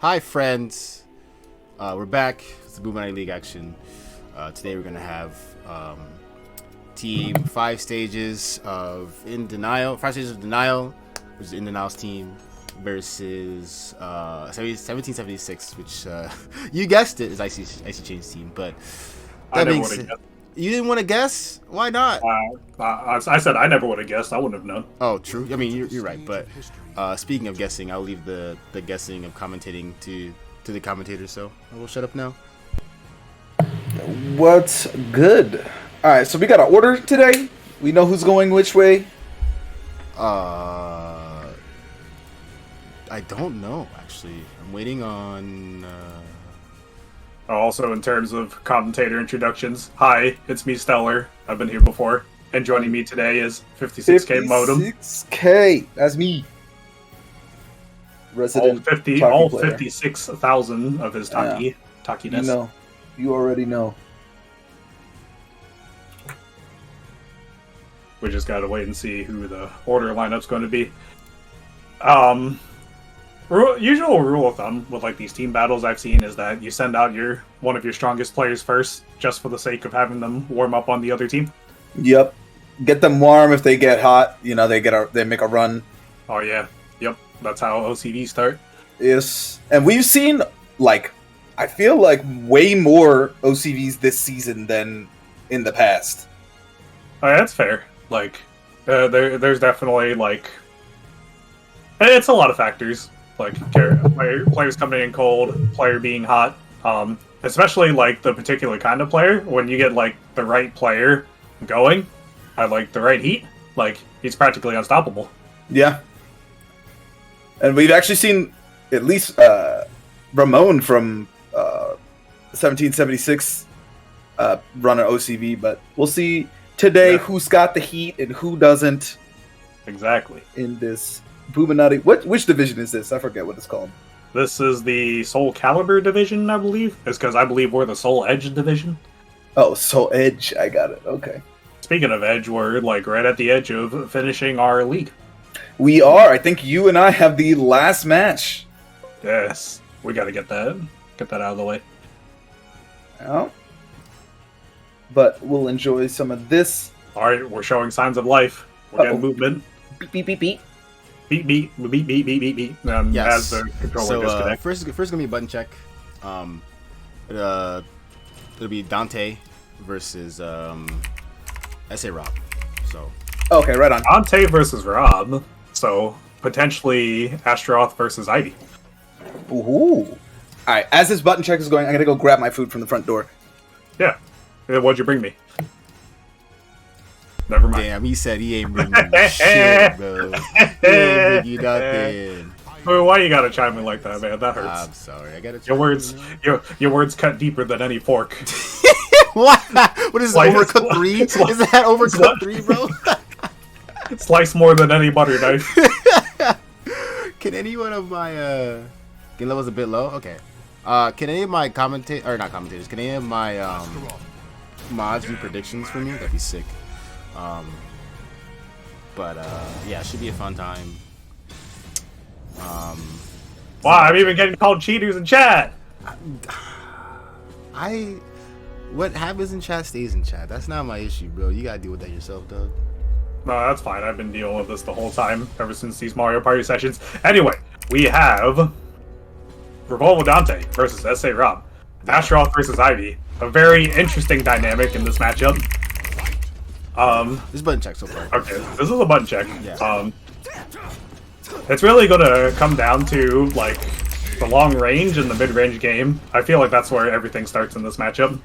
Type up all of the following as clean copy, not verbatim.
Hi, friends. We're back. It's the Boominati League action. Today we're gonna have team 5 stages of Indenyal, 5 stages of Denial, which is Indenal's team, versus 1776, which you guessed it, is Icychains team. But that being said, you didn't want to guess? Why not? I said I never would have guessed. I wouldn't have known. Oh, true. I mean, you're right. But speaking of guessing, I'll leave the guessing of commentating to the commentators. So I will shut up now. What's good? All right, so we got an order today. We know who's going which way. I don't know, actually. I'm waiting on. Also, in terms of commentator introductions, hi, it's me, Stellar. I've been here before, and joining me today is 56K Modem. 56K, that's me. Resident all 56,000 of his takiness. You already know. We just gotta wait and see who the order lineup's going to be. Usual rule of thumb with like these team battles I've seen is that you send out one of your strongest players first, just for the sake of having them warm up on the other team. Yep, get them warm. If they get hot, they make a run. Oh yeah, yep. That's how OCVs start. Yes, and we've seen I feel like way more OCVs this season than in the past. Oh, yeah, that's fair. There's definitely it's a lot of factors. Players coming in cold, player being hot, especially the particular kind of player. When you get the right player going at the right heat, he's practically unstoppable. Yeah, and we've actually seen at least Ramon from 1776 run an OCV, but we'll see today who's got the heat and who doesn't. Exactly. In this Boominati, which division is this? I forget what it's called. This is the Soul Calibur division, I believe. It's because I believe we're the Soul Edge division. Oh, Soul Edge. I got it. Okay. Speaking of Edge, we're right at the edge of finishing our league. We are. I think you and I have the last match. Yes. We got to get that out of the way. Oh. But we'll enjoy some of this. All right, we're showing signs of life. We're getting movement. Beep, beep, beep, beep. Beep, beep, beep, beep, beep, beep, beep. Yes. As the controller disconnects. First gonna be a button check. It'll be Dante versus SA Rob. So. Okay, right on. Dante versus Rob. So potentially Astroth versus Ivy. Ooh. All right. As this button check is going, I gotta go grab my food from the front door. Yeah. What'd you bring me? Never mind. Damn, he said he ain't bringing shit, bro. He ain't bringing nothing. Why you gotta chime in like that, man? That hurts. I'm sorry. I gotta. Your words cut deeper than any fork. What? What is Overcooked 3? Is that Overcooked 3, bro? Slice more than any butter knife. Can any one of my game level's a bit low? Okay. Can any of my Can any of my mods do predictions for me? That'd be sick. Yeah, it should be a fun time. Wow, I'm even getting called cheaters in chat. What happens in chat stays in chat. That's not my issue, bro. You gotta deal with that yourself, Doug. No, that's fine. I've been dealing with this the whole time, ever since these Mario Party sessions. Anyway, we have RevolverDante versus SA Rob. Astroth versus Ivy. A very interesting dynamic in this matchup. This button check so far. Okay, this is a button check. Yeah. It's really gonna come down to the long range and the mid range game. I feel like that's where everything starts in this matchup.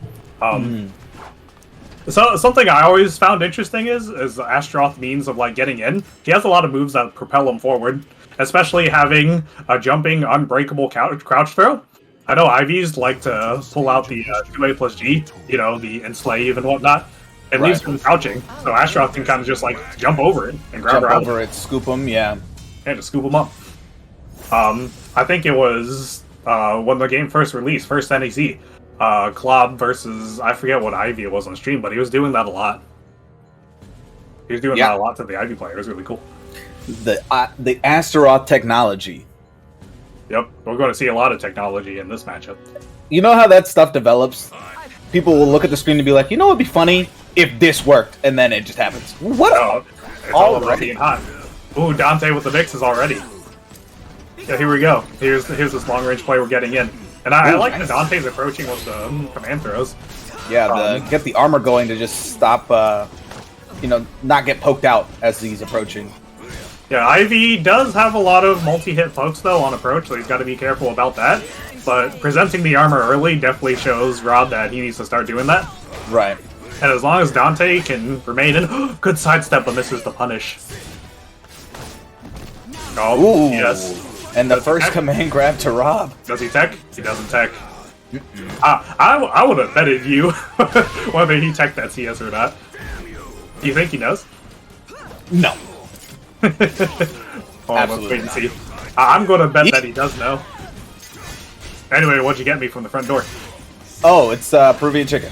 So something I always found interesting is Astroth means of getting in. He has a lot of moves that propel him forward, especially having a jumping unbreakable crouch throw. I know Ivy's like to pull out the 2A plus G, the enslave and whatnot. It leaves him crouching, so Astroth can kind of just jump over it and grab her out. Over it, scoop him, yeah. And just scoop him up. I think it was when the game first released, first NEC, Klob versus, I forget what Ivy it was on stream, but he was doing that a lot. He was doing that a lot to the Ivy player. It was really cool. The Astaroth technology. Yep, we're going to see a lot of technology in this matchup. You know how that stuff develops? People will look at the screen and be like, you know what would be funny if this worked, and then it just happens. What? Oh, it's all about being hot. Ooh, Dante with the mixes already. Yeah, here we go. Here's this long range play we're getting in. And I like that Dante's approaching with the command throws. Yeah, get the armor going to just stop, not get poked out as he's approaching. Yeah, Ivy does have a lot of multi-hit pokes, though, on approach, so he's got to be careful about that. But presenting the armor early definitely shows Rob that he needs to start doing that. Right. And as long as Dante can remain in... Good sidestep, but misses the punish. Oh, Ooh. yes. And the first command grab to Rob. Does he tech? He doesn't tech. I would have betted you whether he teched that CS or not. Do you think he knows? No. Let's wait and see. I'm going to bet that he does know. Anyway, what'd you get me from the front door? Oh, it's Peruvian chicken.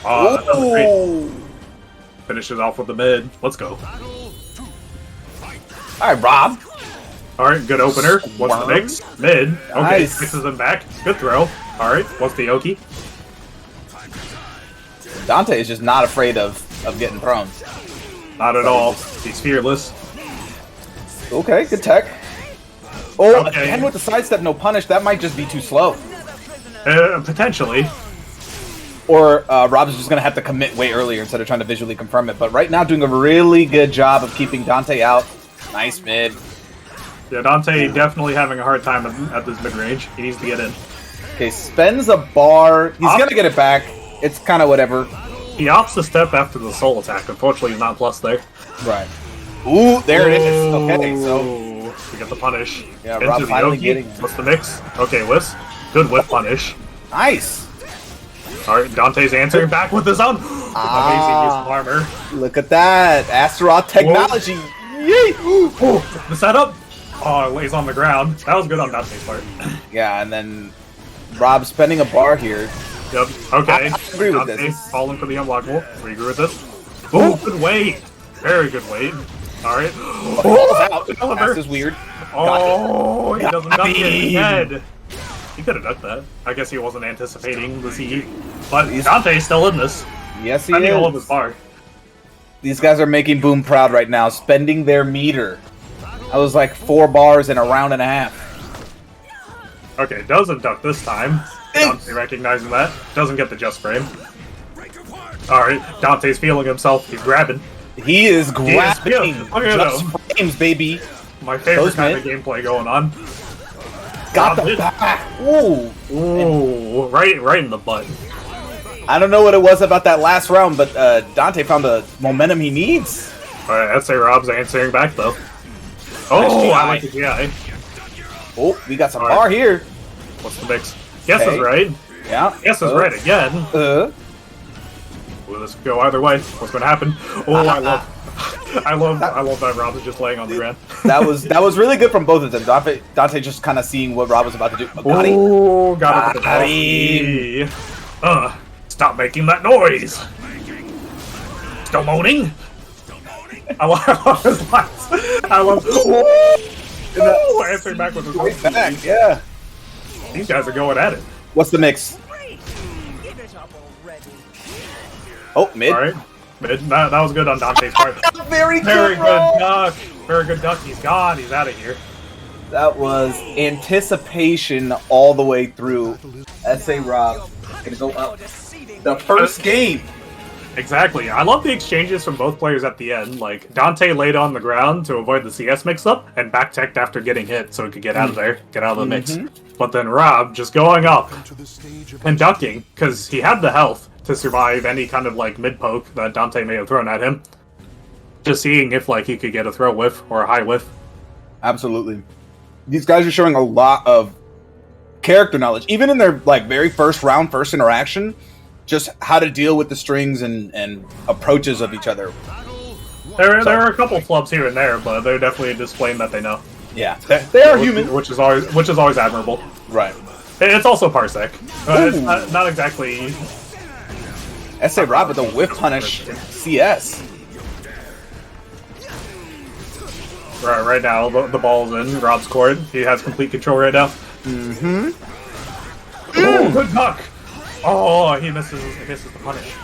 Oh, that was great. Finishes off with the mid. Let's go. Alright, Rob. Alright, good opener. What's the mix? Mid. Okay, Nice. mixes him back. Good throw. Alright, what's the Oki? Dante is just not afraid of getting thrown. Not at all. He's fearless. Okay, good tech. Oh, Okay. again with the sidestep, no punish. That might just be too slow. Potentially. Or Rob's just going to have to commit way earlier instead of trying to visually confirm it. But right now, doing a really good job of keeping Dante out. Nice mid. Yeah, Dante definitely having a hard time at this mid-range. He needs to get in. Okay, spends a bar. He's going to get it back. It's kind of whatever. He opts to step after the soul attack. Unfortunately, he's not plus there. Right. Ooh, there it is. Okay, so... we get the punish. Yeah, Into Rob the finally Yogi. getting it. What's the mix? Okay, whiffs. Good whiff punish. Nice. Alright, Dante's answering back with his own amazing use of armor. Look at that. Astaroth technology. Yay! Ooh, the setup. Oh, it lays on the ground. That was good on Dante's part. Yeah, and then Rob spending a bar here. Yep. Okay. I agree with Dante this. falling for the unblockable. We agree with this. Ooh, good weight. Very good weight. Alright. Oh, That's just weird. Oh, he doesn't duck it. Got Head. He could have ducked that. I guess he wasn't anticipating the CE. But Dante's still in this. Yes, he Spending all of is. his bar. These guys are making Boom proud right now, spending their meter. I was like 4 bars in a round and a half. Okay, doesn't duck this time. Dante recognizing that. Doesn't get the just frame. Alright, Dante's feeling himself. He's grabbing. He is grabbing Look at just him. frames, baby. My favorite Close kind mid. of gameplay going on. Got Rob the mid. back. Ooh. Ooh, right in the butt. I don't know what it was about that last round, but Dante found the momentum he needs. Alright, I'd say Rob's answering back though. Oh, I like the GI. Oh, we got some All right. bar here. What's the mix? Guess Okay. is right. Yeah. Guess is right again. Uh, Ooh, this could go either way. What's going to happen? Oh, I love that Rob is just laying on the ground. that was really good from both of them. Dante just kind of seeing what Rob was about to do. Oh, got him. Oh, got it. Got him. Stop making that noise. Still moaning? I love his lines. I love. Oh, answering back with his Right own back, CE. yeah. These guys are going at it. What's the mix? Oh, mid. All right, mid. That was good on Dante's part. Very good, Very good bro. duck. Very good duck. He's gone. He's out of here. That was anticipation all the way through. SA Rob gonna go up. The first game. Exactly. I love the exchanges from both players at the end. Like, Dante laid on the ground to avoid the CS mix-up, and back-teched after getting hit so he could get out of there, get out of the mix. But then Rob just going up and ducking, because he had the health to survive any kind of, like, mid-poke that Dante may have thrown at him. Just seeing if, like, he could get a throw whiff or a high whiff. Absolutely. These guys are showing a lot of character knowledge. Even in their, like, very first round, first interaction, just how to deal with the strings and approaches of each other. There are a couple flubs here and there, but they're definitely displaying that they know. Yeah, they are human. Which is always admirable. Right. It's also Parsec. It's Ooh. not exactly... SA Rob with a whiff punish CS. Right now, the ball's in Rob's court. He has complete control right now. Mm-hmm. Oh, good duck! Oh, he misses the punish.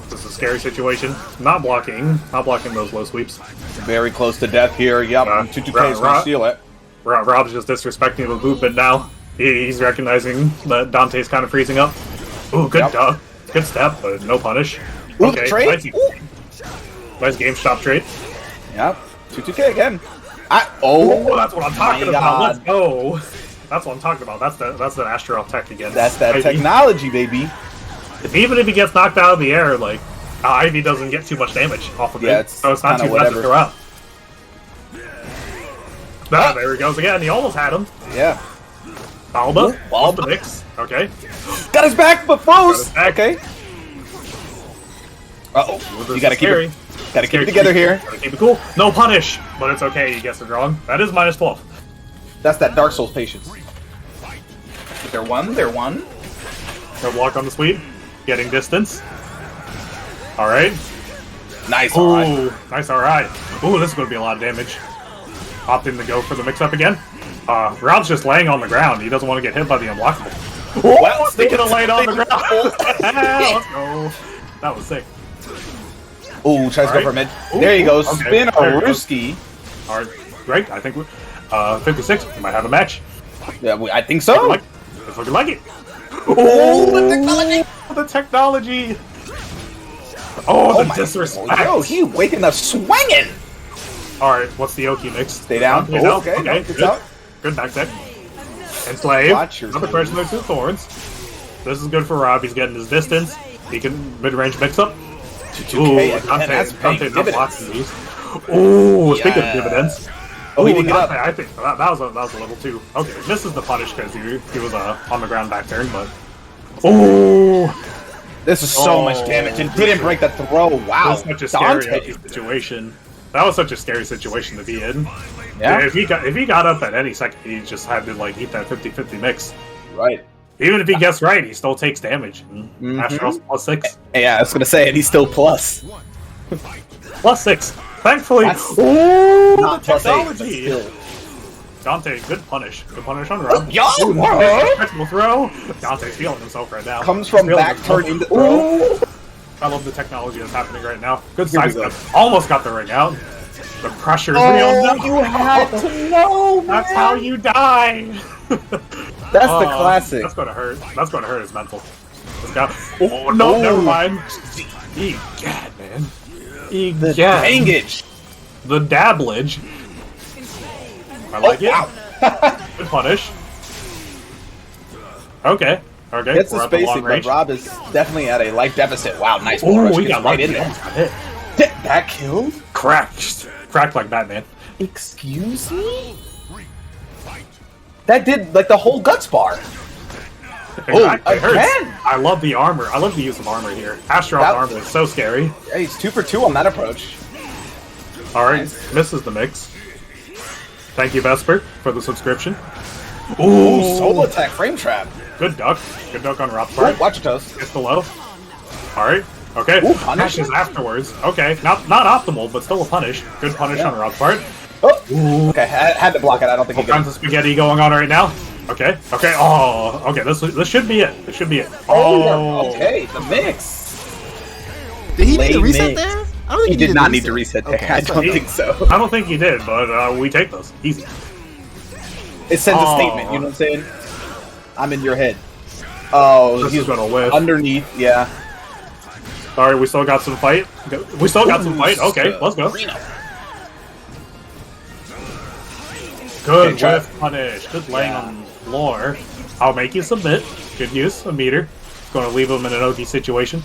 This is a scary situation. Not blocking those low sweeps. Very close to death here. Yep, 2K's gonna steal it. Rob's just disrespecting the movement now. He's recognizing that Dante's kind of freezing up. Ooh, good duck. Good step, but no punish. Ooh, Okay, trade? nice game stop trade. Yep, 2K again. Oh, that's what I'm talking about. God. Let's go. That's what I'm talking about. That's the Astro tech again. That's that technology, baby. Even if he gets knocked out of the air, like Ivy doesn't get too much damage off of it, so it's not too bad to throw out. There he goes again. He almost had him. Yeah. Balba. Balba mix. Okay. Got his back, but froze. Back. Okay. You gotta keep it together here. Gotta keep it cool. No punish, but it's okay. He gets it wrong. That is -12. That's that Dark Souls patience. They're one. So block on the sweep. Getting distance. All right. Nice. Ooh, nice. All right. Ooh, this is going to be a lot of damage. Opting to go for the mix-up again. Rob's just laying on the ground. He doesn't want to get hit by the unblockable. Well, Speaking of laying on the ground. Let's go. That was sick. Ooh, tries to go for mid. There you go. Spin a Ruski. All right. Great. I think 56. We might have a match. Yeah, I think so. It's looking like it. Oh, the technology. The technology. Oh, the disrespect. Yo, he waking up swinging. Alright, what's the Oki mix? Stay down. Oh, okay. Good. Good back set. Enslave. Watch your Another person next to the thorns. This is good for Rob. He's getting his distance. He can mid-range mix up. Ooh, Dante not blocking these. Ooh, speaking of dividends. Oh, he didn't get up. I think that was a little too. Okay, misses the punish because he was on the ground back turn, but. Ooh! This is so much damage and didn't break the throw. Wow. That was such a scary situation. That was such a scary situation to be in. Yeah. If he got up at any second, he just had to like eat that 50-50 mix. Right. Even if he gets right, he still takes damage. Astros +6. Yeah, I was gonna say, and he's still plus. +6. Thankfully. Ooh, not technology. Dante, good punish. Good punish on Rob. Yo! Throw. Dante's feeling himself right now. Comes from back turn into throw. I love the technology that's happening right now. Good side step. Almost got the ring out. The pressure's real. You had to know, man. That's how you die. That's the classic. That's gonna hurt. That's gonna hurt his mental. Oh no, never mind. Egad, man. The dangage. The dabblage. I like it. Wow. Good punish. Okay. Okay. It's the spacing, but Rob is definitely at a life deficit. Wow, nice. Oh, we got right in there. That killed? Cracked like Batman. Excuse me? That did like the whole guts bar. It hurts. I love the armor. I love the use of armor here. Astro's armor is so scary. Yeah, he's 2 for 2 on that approach. Alright, misses the mix. Thank you, Vesper, for the subscription. Ooh, solo attack, frame trap. Good duck. Good duck on Rob's part. Watch your toes. Gets below. Alright. Okay. Punishes afterwards. Okay. Not optimal, but still a punish. Good punish on Rob's part. Oh. Okay, I had to block it. I don't think he got kinds of spaghetti going on right now. Okay. Okay. Oh. Okay. This should be it. This should be it. Oh. Okay. The mix. Did he need to reset there? I don't think he did not need to reset there. Okay, I don't think so. I don't think he did, but we take those. Easy. It sends a statement. You know what I'm saying? I'm in your head. Oh, he's gonna whiff underneath. Yeah. Sorry, we still got some fight. We still got some fight. Okay, let's go. Good whiff punish. Good laying on the floor. I'll make you submit. Good use. A meter. Going to leave him in an OD situation.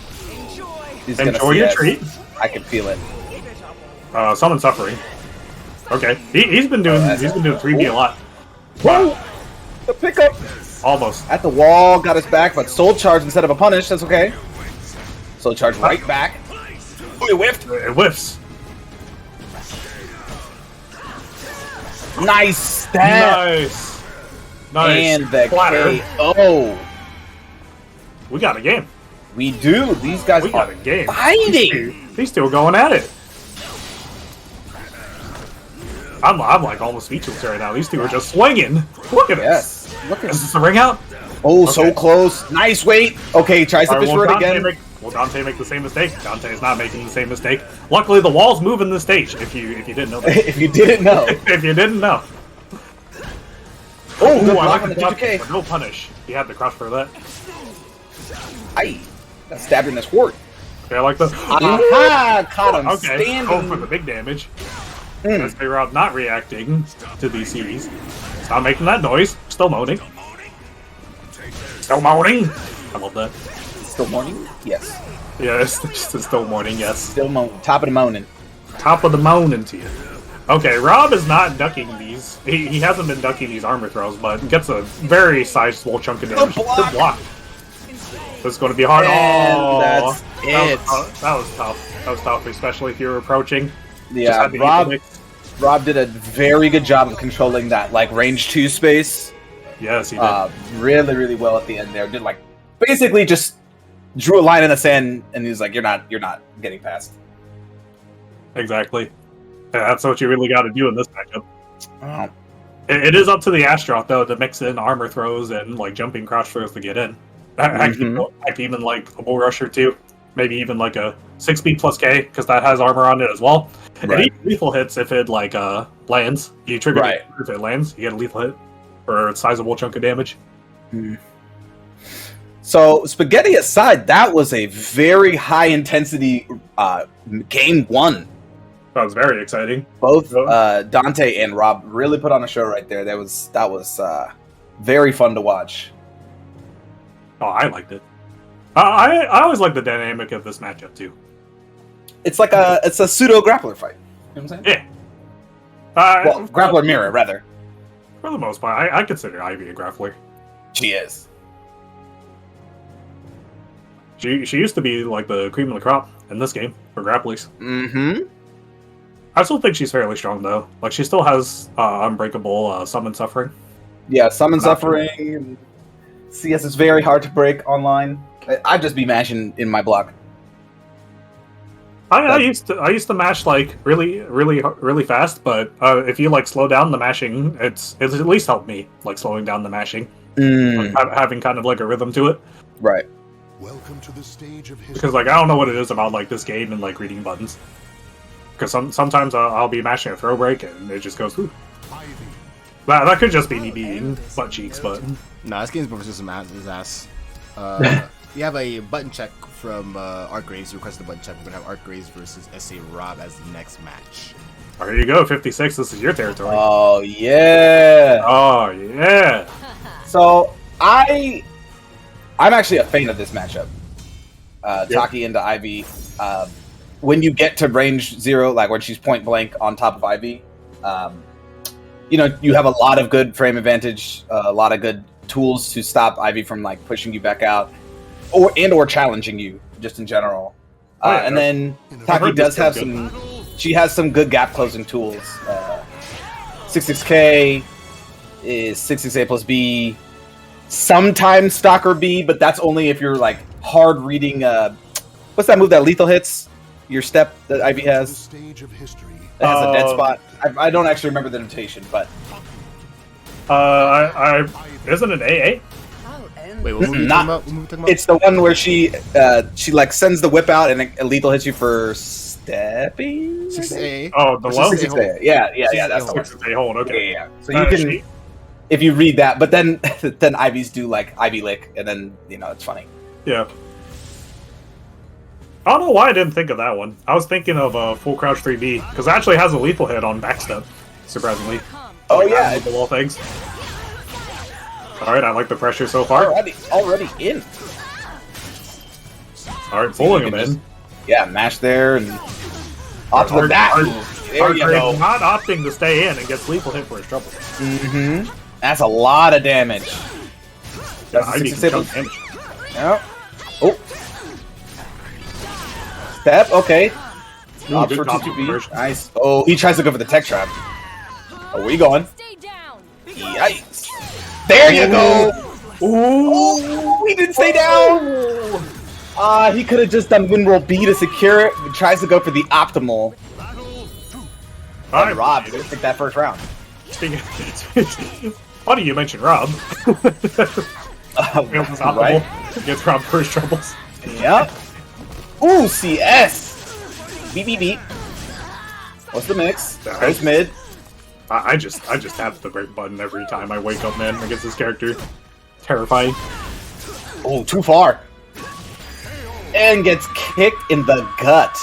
Enjoy your treat. I can feel it. Someone's suffering. Okay, he's been doing 3B a lot. Whoa! The pickup. Almost at the wall. Got us back, but soul charge instead of a punish. That's okay. Soul charge right back. Oh, it whiffed. It whiffs. Nice stab. Nice. Nice. And the platter. Oh. We got a game. We do. These guys got a game. Fighting. He's still going at it. I'm like almost speechless right now. These two are just swinging. Look at this. Yes. Look at Is this a ring out? Oh, Okay. so close. Nice wait. Okay, tries to fish for it again. Will Dante make the same mistake? Dante is not making the same mistake. Luckily, the wall's moving the stage. If you didn't know that. If you didn't know. If you didn't know. Oh, good I block like on the the block, 2K. but no punish. He had the crush for that. Aye. That stabbed in his wart. Yeah, I like the. Aha! Caught him Okay, standing. go for the big damage. Let's figure out not reacting to these series. Stop making that noise. Still moaning. Still moaning. I love that. Still mourning? Yes. Yeah, it's still moaning. Yes. Still moaning. Top of the moaning. Top of the moaning to you. Okay, Rob is not ducking these. He hasn't been ducking these armor throws, but gets a very sizable chunk of damage. Good block. This is going to be hard. And that's it. That was tough. That was tough, especially if you were approaching. Yeah, Rob did a very good job of controlling that like range 2 space. Yes, he did. Really, really well at the end there. Did like basically just drew a line in the sand, and he's like, "You're not getting past." Exactly. Yeah, that's what you really got to do in this matchup. Oh. It is up to the Astronaut though to mix in armor throws and like jumping crouch throws to get in. Heck, even like a bull rusher too. Maybe even like a 6-speed plus K because that has armor on it as well. Right. And even lethal hits if it like lands. You trigger Right. it if it lands. You get a lethal hit for a sizable chunk of damage. So, spaghetti aside, that was a very high intensity game 1. That was very exciting. Both Dante and Rob really put on a show right there. That was very fun to watch. Oh, I liked it. I always like the dynamic of this matchup too. It's like a pseudo grappler fight. You know what I'm saying? Yeah. Well, grappler mirror rather. For the most part, I consider Ivy a grappler. She is. She used to be like the cream of the crop in this game for grapplers. Mm-hmm. I still think she's fairly strong though. Like she still has unbreakable summon suffering. Yeah, summon suffering. CS is very hard to break online. I'd just be mashing in my block. I used to mash like really fast, but if you like slow down the mashing, it's at least helped me like slowing down the mashing, like, having kind of like a rhythm to it. Right. Welcome to the stage of history. Because like I don't know what it is about like this game and like reading buttons. Because sometimes I'll be mashing a throw break and it just goes. Whoo. That could just be me being butt cheeks, but Nah, this game's both just his ass. We have a button check from ArcGraves. Requested a button check. We're gonna have ArcGraves versus SA Rob as the next match. There you go, 56. This is your territory. Oh yeah. Oh yeah. So I'm actually a fan of this matchup. Taki into Ivy. When you get to range 0, like when she's point blank on top of Ivy, you have a lot of good frame advantage, a lot of good tools to stop Ivy from like pushing you back out, or challenging you just in general. And then Taki does have some. She has some good gap closing tools. 66K is 66A plus B. Sometimes Stalker B, but that's only if you're like hard reading. What's that move that lethal hits? Your step that Ivy has. Stage of history. It has a dead spot. I don't actually remember the notation, but isn't it AA? Wait, what movie are you talking about? What movie are you talking about? it's the one where she like sends the whip out and a lethal hits you for stepping. 6A. Oh, the low. 66A. Yeah, that's the one. 6A hold. Okay. Yeah. So you can, if you read that, but then Ivy's do like Ivy lick, and then it's funny. Yeah. I don't know why I didn't think of that one. I was thinking of full crouch 3B because it actually has a lethal hit on backstep. Surprisingly. Oh yeah, the wall things. All right, I like the pressure so far. already in. All right, pulling him in. Yeah, mash there and off to the back. There you go. Not opting to stay in and gets lethal hit for his trouble. Mm-hmm. That's a lot of damage. Yeah, I need some damage. Yep. Oh. Step, okay. Ooh, good for copy 2B. conversion. Nice. Oh, he tries to go for the tech trap. Oh, where you going? Stay down. Yikes. There you go. Ooh. Oh, he didn't stay down. He could have just done win roll B to secure it, but tries to go for the optimal. And Rob didn't take that first round. Funny you mentioned Rob. Right? Gets Rob first troubles. Yep. Ooh, CS. Beep, beep, beep. What's the mix? Goes mid. I just tap the break button every time I wake up, man, against this character. Terrifying. Oh, too far. And gets kicked in the gut.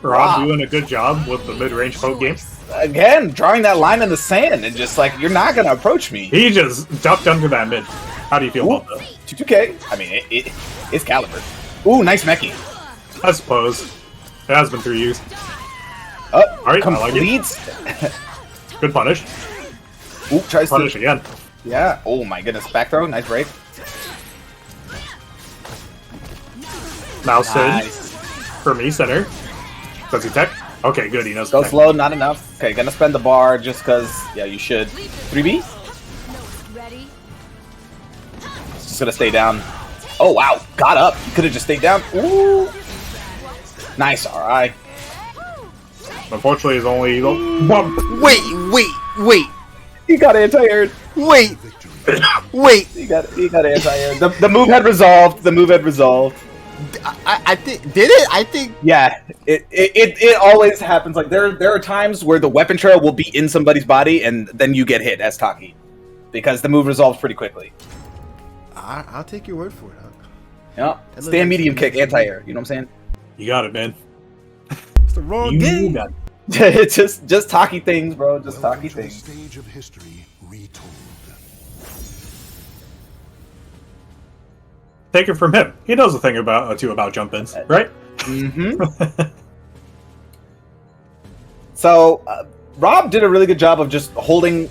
Rob doing a good job with the mid-range poke game. Again, drawing that line in the sand and just like, you're not going to approach me. He just ducked under that mid. How do you feel about that? 2K? I mean, it's caliber. Ooh, nice mechie. I suppose. It has been 3 years. Oh, Alright, completes. I like it. Good punish. Ooh, tries Punish to... again. Yeah. Oh my goodness. Back throw. Nice break. Now Sid. Nice. For me, center. Does he tech? Okay, good. He knows Go tech. slow, not enough. Okay, gonna spend the bar just because, yeah, you should. 3B? Just gonna stay down. Oh, wow. Got up. Could have just stayed down. Ooh. Nice, alright. Unfortunately, it's only... Wait. He got anti-aired. Wait. He got anti-aired. The move had resolved. I think did it? I think Yeah, it always happens. Like there are times where the weapon trail will be in somebody's body, and then you get hit as Taki, because the move resolves pretty quickly. I'll take your word for it. Yeah, stand medium kick anti-air. You know what I'm saying? You got it, man. It's the wrong game. Got it. It's just Taki things, bro. Just Taki To the things. stage of history retold. Take it from him. He knows a thing about jump-ins, right? Mm-hmm. So Rob did a really good job of just holding,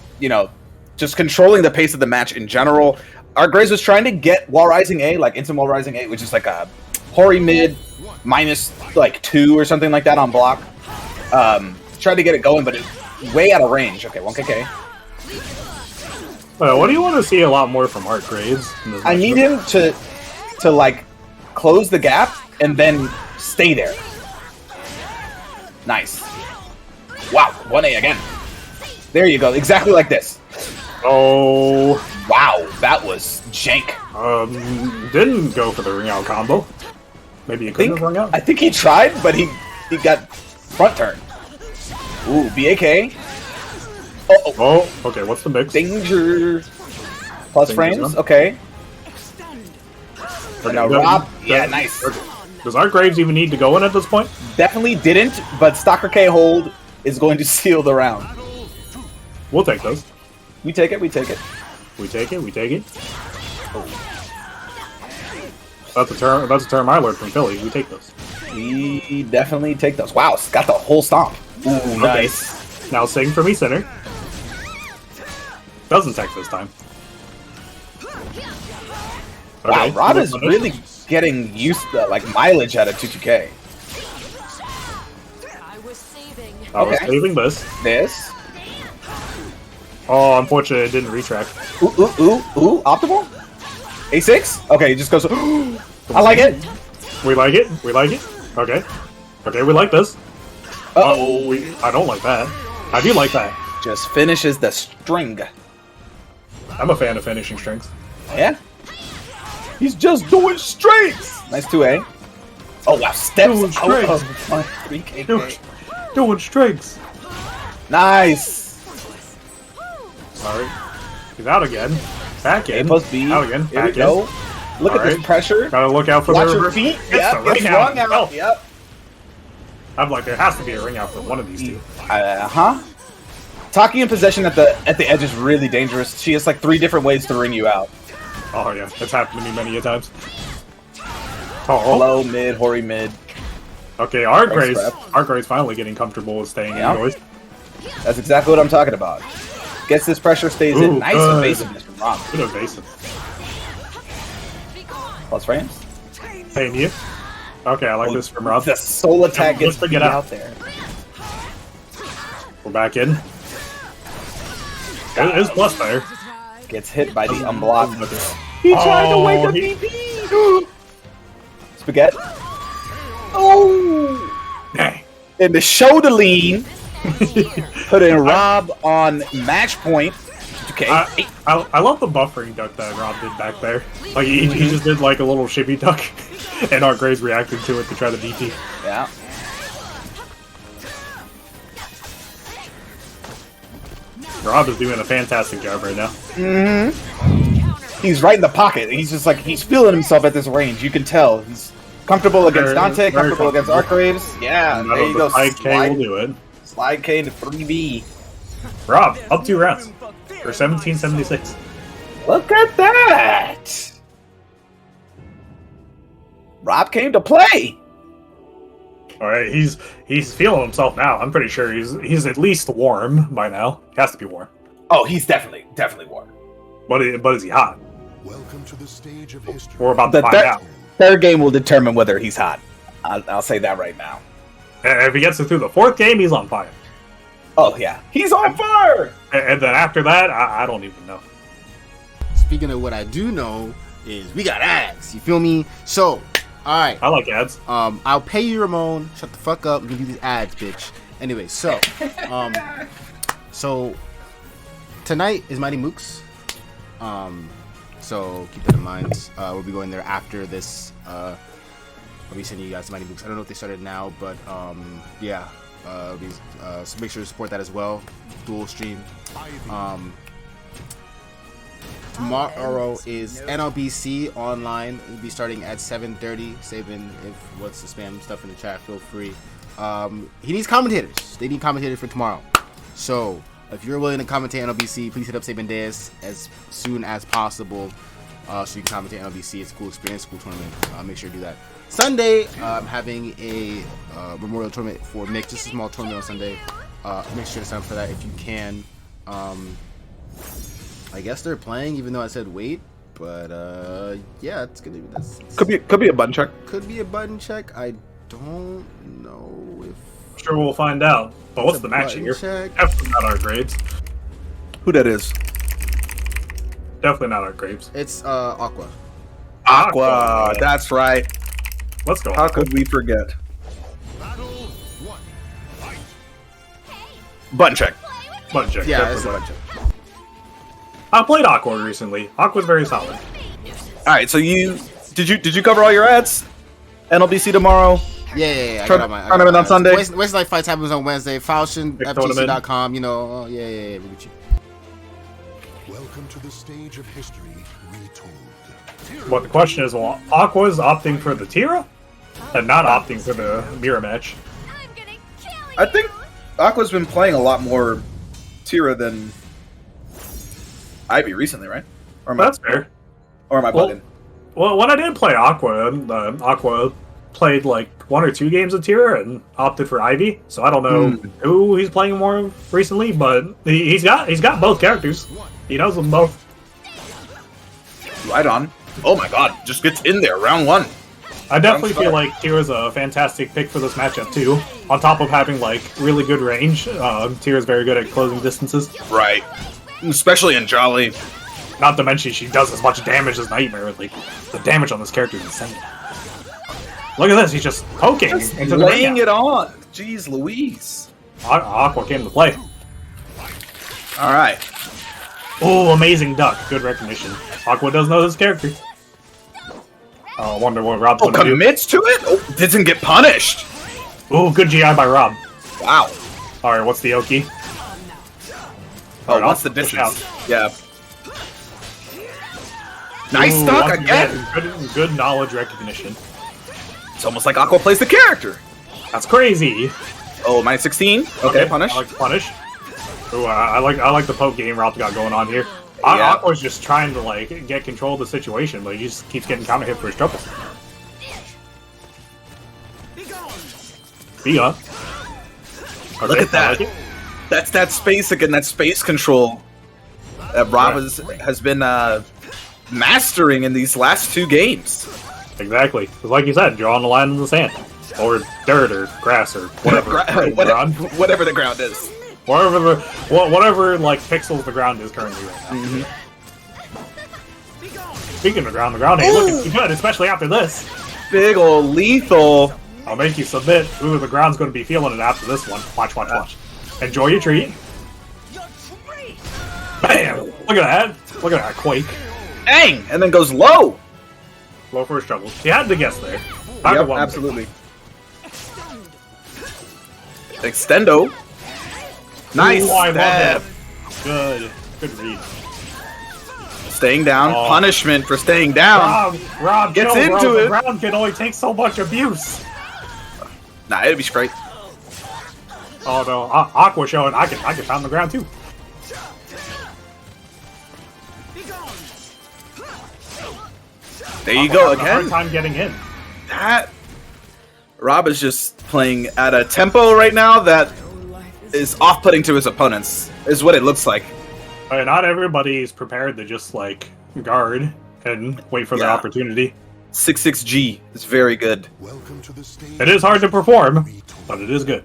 just controlling the pace of the match in general. RcGraves was trying to get wall rising A, like instant wall rising A, which is like a Hori mid minus like 2 or something like that on block. Tried to get it going, but it's way out of range. Okay, 1KK. What do you want to see a lot more from RcGraves? I need him to like close the gap and then stay there. Nice. Wow, 1A again. There you go, exactly like this. Oh. Wow, that was jank. Didn't go for the ring out combo. Maybe you couldn't have rung out. I think he tried, but he got front turn. Ooh, BAK. Oh, okay, what's the mix? Danger. Plus Danger frames, zone. okay. Okay, Now good. Rob, yeah, Good. nice. Okay. Does RcGraves even need to go in at this point? Definitely didn't, but Stalker K hold is going to seal the round. We'll take those. We take it, we take it. We take it. That's a term I learned from Philly. We take those. We definitely take those. Wow, got the whole stomp. Ooh, nice. Now sing for me, center. Doesn't tech this time. Wow, Okay, Rob is punish. really getting used to like mileage out of 22K. I was Okay. saving this. This. Oh, unfortunately, it didn't retract. Ooh, optimal? A6? Okay, he just goes, I like it. We like it. Okay, we like this. Uh-oh. I don't like that. I do like that. Just finishes the string. I'm a fan of finishing strings. Yeah? He's just doing strings! Nice 2A. Oh, wow, steps Doing out of strings. my 3K. Doing strings. Nice. Sorry. He's out again. Back in. A plus B. Out again. Here we Back go. in. Look at Alright. this pressure. Gotta look out for Watch the your reverse. feet. It's Yep, the it's ring wrong out. Oh, Yep. I'm like, there has to be a ring out for one of these two. Uh-huh. Taki in possession at the edge is really dangerous. She has like 3 different ways to ring you out. Oh yeah, it's happened to me many a times. Oh, Low, mid, Hori mid. okay, Nice rep. RcGraves finally getting comfortable with staying Yeah. indoors. That's exactly what I'm talking about. Gets this pressure, stays in. Ooh, Nice good. evasiveness from Rob. Good evasive. Plus frames. Paying you. Okay, I like this from Rob. The soul attack gets Let's beat get out. out. There. We're back in. It is plus there. Gets hit by the unblocked. He tried to wake up DP. Spaghetti. Oh! Dang. And the shoulder lean. Putting Rob on match point. Okay. I love the buffering duck that Rob did back there. Like he just did like a little shimmy duck, and ArcGraves reacted to it to try the DP. Yeah. Rob is doing a fantastic job right now. He's right in the pocket. He's just like, he's feeling himself at this range. You can tell. He's comfortable against Dante, comfortable against ArcGraves. Yeah, there you go. Slide K will do it. Slide K to 3B. Rob, up 2 rounds. For 1776. Look at that! Rob came to play! Alright, he's feeling himself now. I'm pretty sure he's at least warm by now. He has to be warm. Oh, he's definitely warm. But is he hot? Welcome to the stage of history. We're about to find out. Third game will determine whether he's hot. I'll say that right now. And if he gets it through the 4th game, he's on fire. Oh, yeah. He's on fire! And then after that, I don't even know. Speaking of what I do know is we got ads. You feel me? So, all right. I like ads. I'll pay you, Ramon. Shut the fuck up. I'm gonna do these ads, bitch. Anyway, so, so tonight is Mighty Mooks. So keep that in mind. We'll be going there after this. I'll be sending you guys Mighty Mooks. I don't know if they started now, but yeah. So make sure to support that as well. Dual stream. Tomorrow is NLBC online. It'll be starting at 7:30. Sabin, if what's the spam stuff in the chat, feel free. He needs commentators. They need commentators for tomorrow. So if you're willing to commentate NLBC, please hit up Sabin Deus as soon as possible. So you can commentate NLBC. It's a cool experience, cool tournament. Make sure to do that. Sunday, I'm having a memorial tournament for Mick. Just a small tournament on Sunday. Make sure to sign up for that if you can. I guess they're playing, even though I said wait. But yeah, it's gonna be Could be a button check. Could be a button check. I don't know if. Sure, we'll find out. But what's the match here? Definitely not ArcGraves. Who that is? Definitely not ArcGraves. It's Aqua. Aqua. That's right. Let's go. How could we forget? Battle 1. Fight. Button check. Button check. Yeah, Definitely it's a button button check. check. I played Aqua recently. Aqua's very solid. All right. So did you cover all your ads? NLBC tomorrow. Yeah. I got my Tournament on Sunday. Wednesday Night Fights happens on Wednesday. Falchion, FTC.com. You know. Yeah. We get you. Welcome to the stage of history retold. But the question is, well, Aqua's opting for the Tira and not opting for the mirror match. I think Aqua's been playing a lot more Tira than Ivy recently, right? Or That's fair. Or am I bugging? Well, when I did play Aqua, Aqua played like 1 or 2 games of Tira and opted for Ivy. So I don't know who he's playing more of recently, but he's got both characters. He knows them both. Right on. Oh my god, just gets in there, round 1. I definitely feel like Tira's a fantastic pick for this matchup too. On top of having like really good range, Tira's very good at closing distances. Right. Especially in Jolly. Not to mention she does as much damage as Nightmare. Like the damage on this character is insane. Look at this, he's just poking Just into the laying ring it on. Jeez Louise. Aqua came to play. Alright. Oh, amazing duck. Good recognition. Aqua does know this character. I wonder what Rob's gonna do. Commits to it? Oh, doesn't get punished. Oh, good GI by Rob. Wow. Alright, what's the Oki? Oh, Alright, what's the push distance? out. Yeah. Nice Ooh, stock once again. Good knowledge recognition. It's almost like Aqua plays the character. That's crazy. Oh, minus 16. Okay, punish. I like to punish. Ooh, I like the poke game Rob's got going on here. Yeah. Aqua's just trying to like get control of the situation, but he just keeps getting counter hit for his trouble. Be up. Okay, Look at that. I like it. That's that space again, that space control that Rob has been mastering in these last 2 games. Exactly. Because like you said, drawing the line in the sand. Or dirt or grass or whatever. Whatever the ground is. Whatever like pixels the ground is currently right now. Speaking of the ground ain't looking too good, especially after this. Big ol' lethal. I'll make you submit. Ooh, the ground's going to be feeling it after this one. Watch. Enjoy your treat. Bam! Look at that. Look at that quake. Dang! And then goes low. Low first trouble. He had to guess there. Yep, absolutely. Extendo. Nice. Ooh, I love stab. that. Good. Good read. Staying down. Oh. Punishment for staying down. Rob, Gets chill, into bro. it. The ground can only take so much abuse. Nah, it'd be straight. Oh no, Aqua showing I can pound the ground too. There you go Having a hard again. time getting in. That Rob is just playing at a tempo right now that is off-putting to his opponents. Is what it looks like. Not everybody's prepared to just like guard and wait for their Yeah. opportunity. 6-6G is very good. Welcome to the stage. It is hard to perform, but it is good.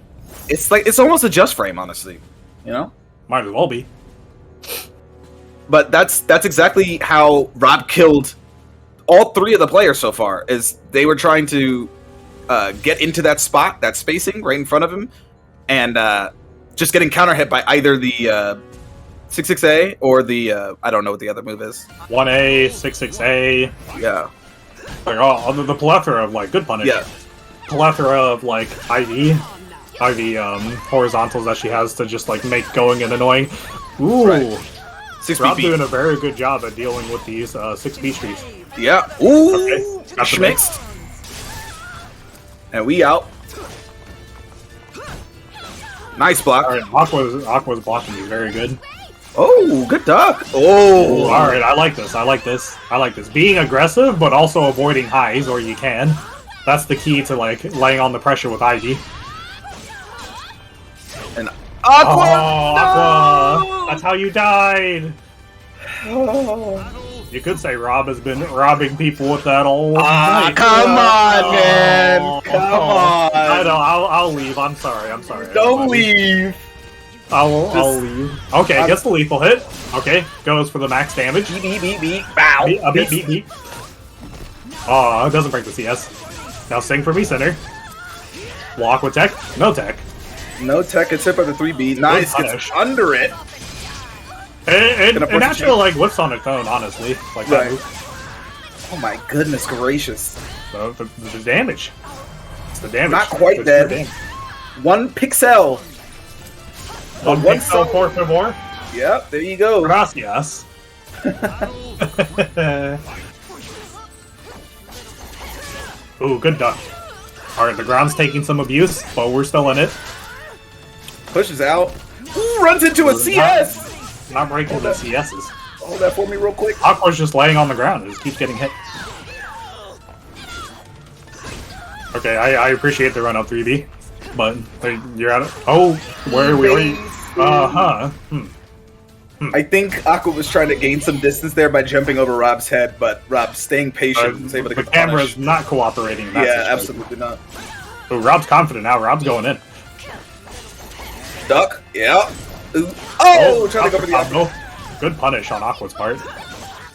It's like it's almost a just frame, honestly. You know. Might as well be. But that's exactly how Rob killed all three of the players so far. Is they were trying to get into that spot, that spacing right in front of him, and just getting counter hit by either the 6-6A or the I don't know what the other move is. 1A, 6-6A, Yeah, like all the plethora of like good punish. yeah, Plethora of like IV horizontals that she has to just like make going and annoying. Ooh, Right. 6 Rob's doing BP. a very good job at dealing with these 6B streets. Yeah. Ooh, Okay, got the mix. schmixed. And we out. Nice block. All right, Aqua's blocking these very good. Oh, good duck. Ooh, Oh, all right, I like this. I like this. I like this. Being aggressive, but also avoiding highs, or you can. That's the key to like laying on the pressure with IG. and Aqua. Oh, Aqua! No! That's how you died. You could say Rob has been robbing people with that all night. Come on, man. Oh, Come I on. know. I'll leave. I'm sorry. Don't everybody. leave. I'll leave. Okay, gets the lethal hit. Okay, goes for the max damage. Beep. Bow. Beat. Oh, it doesn't break the CS. Now sing for me, center. Walk with tech. No tech. No tech except for the 3B. Nice. Good Gets punish. under it. And Gonna push actually, it. like, whips on its own, honestly. Like, that Right. move. Oh my goodness gracious. So, the damage. It's the damage. Not quite It's dead. the damage. 1 pixel. One One pixel soul. for favor. Yep, there you go. Gracias. Ooh, good duck. Alright, the ground's taking some abuse, but we're still in it. Pushes out. Ooh, runs into a CS. Not breaking the CSs. Hold that for me real quick. Aqua's just laying on the ground. It just keeps getting hit. Okay, I appreciate the run up 3B, but you're out of. Oh, where are we? Uh-huh. I think Aqua was trying to gain some distance there by jumping over Rob's head, but Rob staying patient was able to The get camera's punished. not cooperating in that Yeah, situation. absolutely not. Ooh, Rob's confident now. Rob's going in. Duck. Yeah. Ooh. Oh, trying to go for the combo. Good punish on Aqua's part.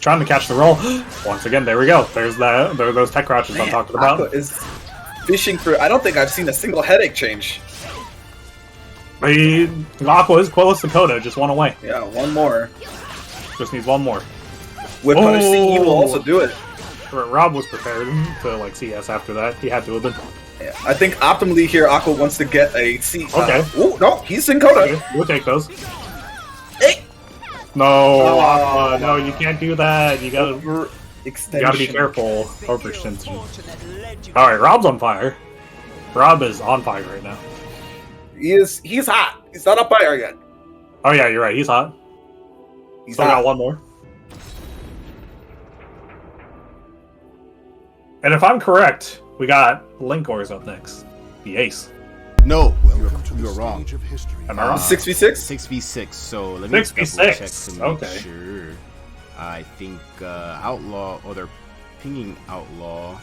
Trying to catch the roll. Once again, there we go. There are those tech crouches I'm talking about. Aqua is fishing for. I don't think I've seen a single headache change. Aqua is close to Coda, just one away. Yeah, one more. Just needs one more. With punish C, he will Oh. also do it. Rob was prepared to like CS after that. He had to have been. Yeah, I think optimally here, Aqua wants to get a C. Okay. Ooh, no, he's in Coda. Okay, we'll take those. Hey. No, Oh. Aqua, no, you can't do that. You gotta Extension. be careful. Overextension. All right, Rob's on fire. Rob is on fire right now. He's hot. He's not up fire yet. Oh yeah, you're right. He's hot. He's Still hot. got one more. And if I'm correct, we got Linkorz up next. The ace. No, Welcome to you the were wrong. stage of history. Am I wrong? 6v6? 6v6. So let me 6v6, double check to make okay. sure. I think Outlaw, or they're pinging Outlaw.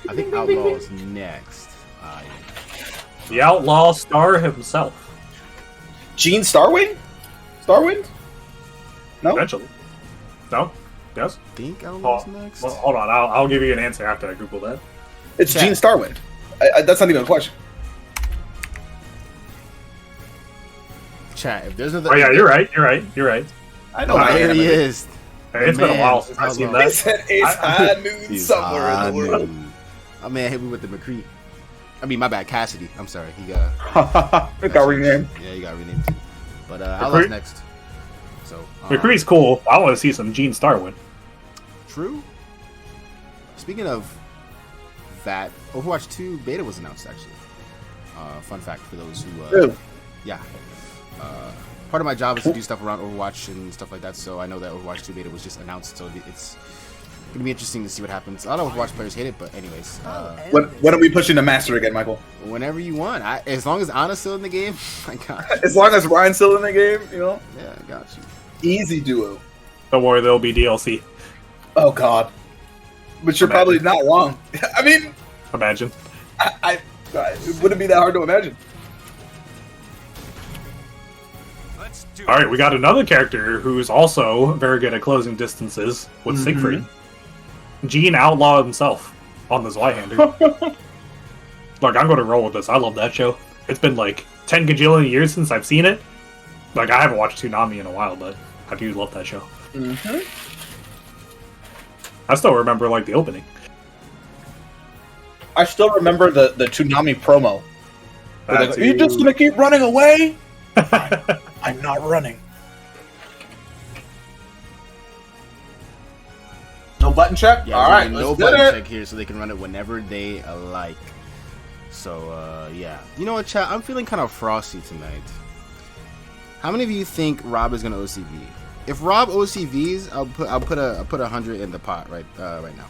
I think Outlaw's next. The outlaw star himself. Gene Starwind? Starwind? No? Eventually. No? Yes? I think Outlaw's Oh, next. well, hold on. I'll give you an answer after I Google that. It's Chat. Gene Starwind. That's not even a question. chat. If there's another, Oh yeah, you're right. I know. I There am. he is. Hey, it's been a while since I've seen He that. said it's high noon He's somewhere in the high world. noon. My man hit me with the McCree. I mean, my bad, Cassidy. I'm sorry. He got. It got renamed. Yeah, he got renamed too. But Outlaw's next. So. McCree's cool. I want to see some Gene Star win. True. Speaking of that, Overwatch 2 beta was announced actually. Fun fact for those who. Ew. Yeah. Part of my job is to do stuff around Overwatch and stuff like that, so I know that Overwatch 2 beta was just announced, so it's gonna be interesting to see what happens. A lot of Overwatch players hate it, but anyways. When are we pushing the master again, Michael? Whenever you want. As long as Anna's still in the game, I got you. As long as Ryan's still in the game, you know? Yeah, I got you. Easy duo. Don't worry, there'll be DLC. Oh, God. But you're probably not wrong. I mean, Imagine. it wouldn't be that hard to imagine. All right, we got another character who's also very good at closing distances with Siegfried. Gene Outlaw himself on the Zweihander. Look, I'm going to roll with this. I love that show. It's been like 10 gajillion years since I've seen it. Like, I haven't watched Toonami in a while, but I do love that show. I still remember, like, the opening. I still remember the Toonami promo. Where they go, you're just going to keep running away? I'm not running. No button check? Yeah, All right, no let's button do it. check here, so they can run it whenever they like. So yeah, you know what, chat? I'm feeling kind of frosty tonight. How many of you think Rob is gonna OCV? If Rob OCVs, I'll put 100 in the pot right now.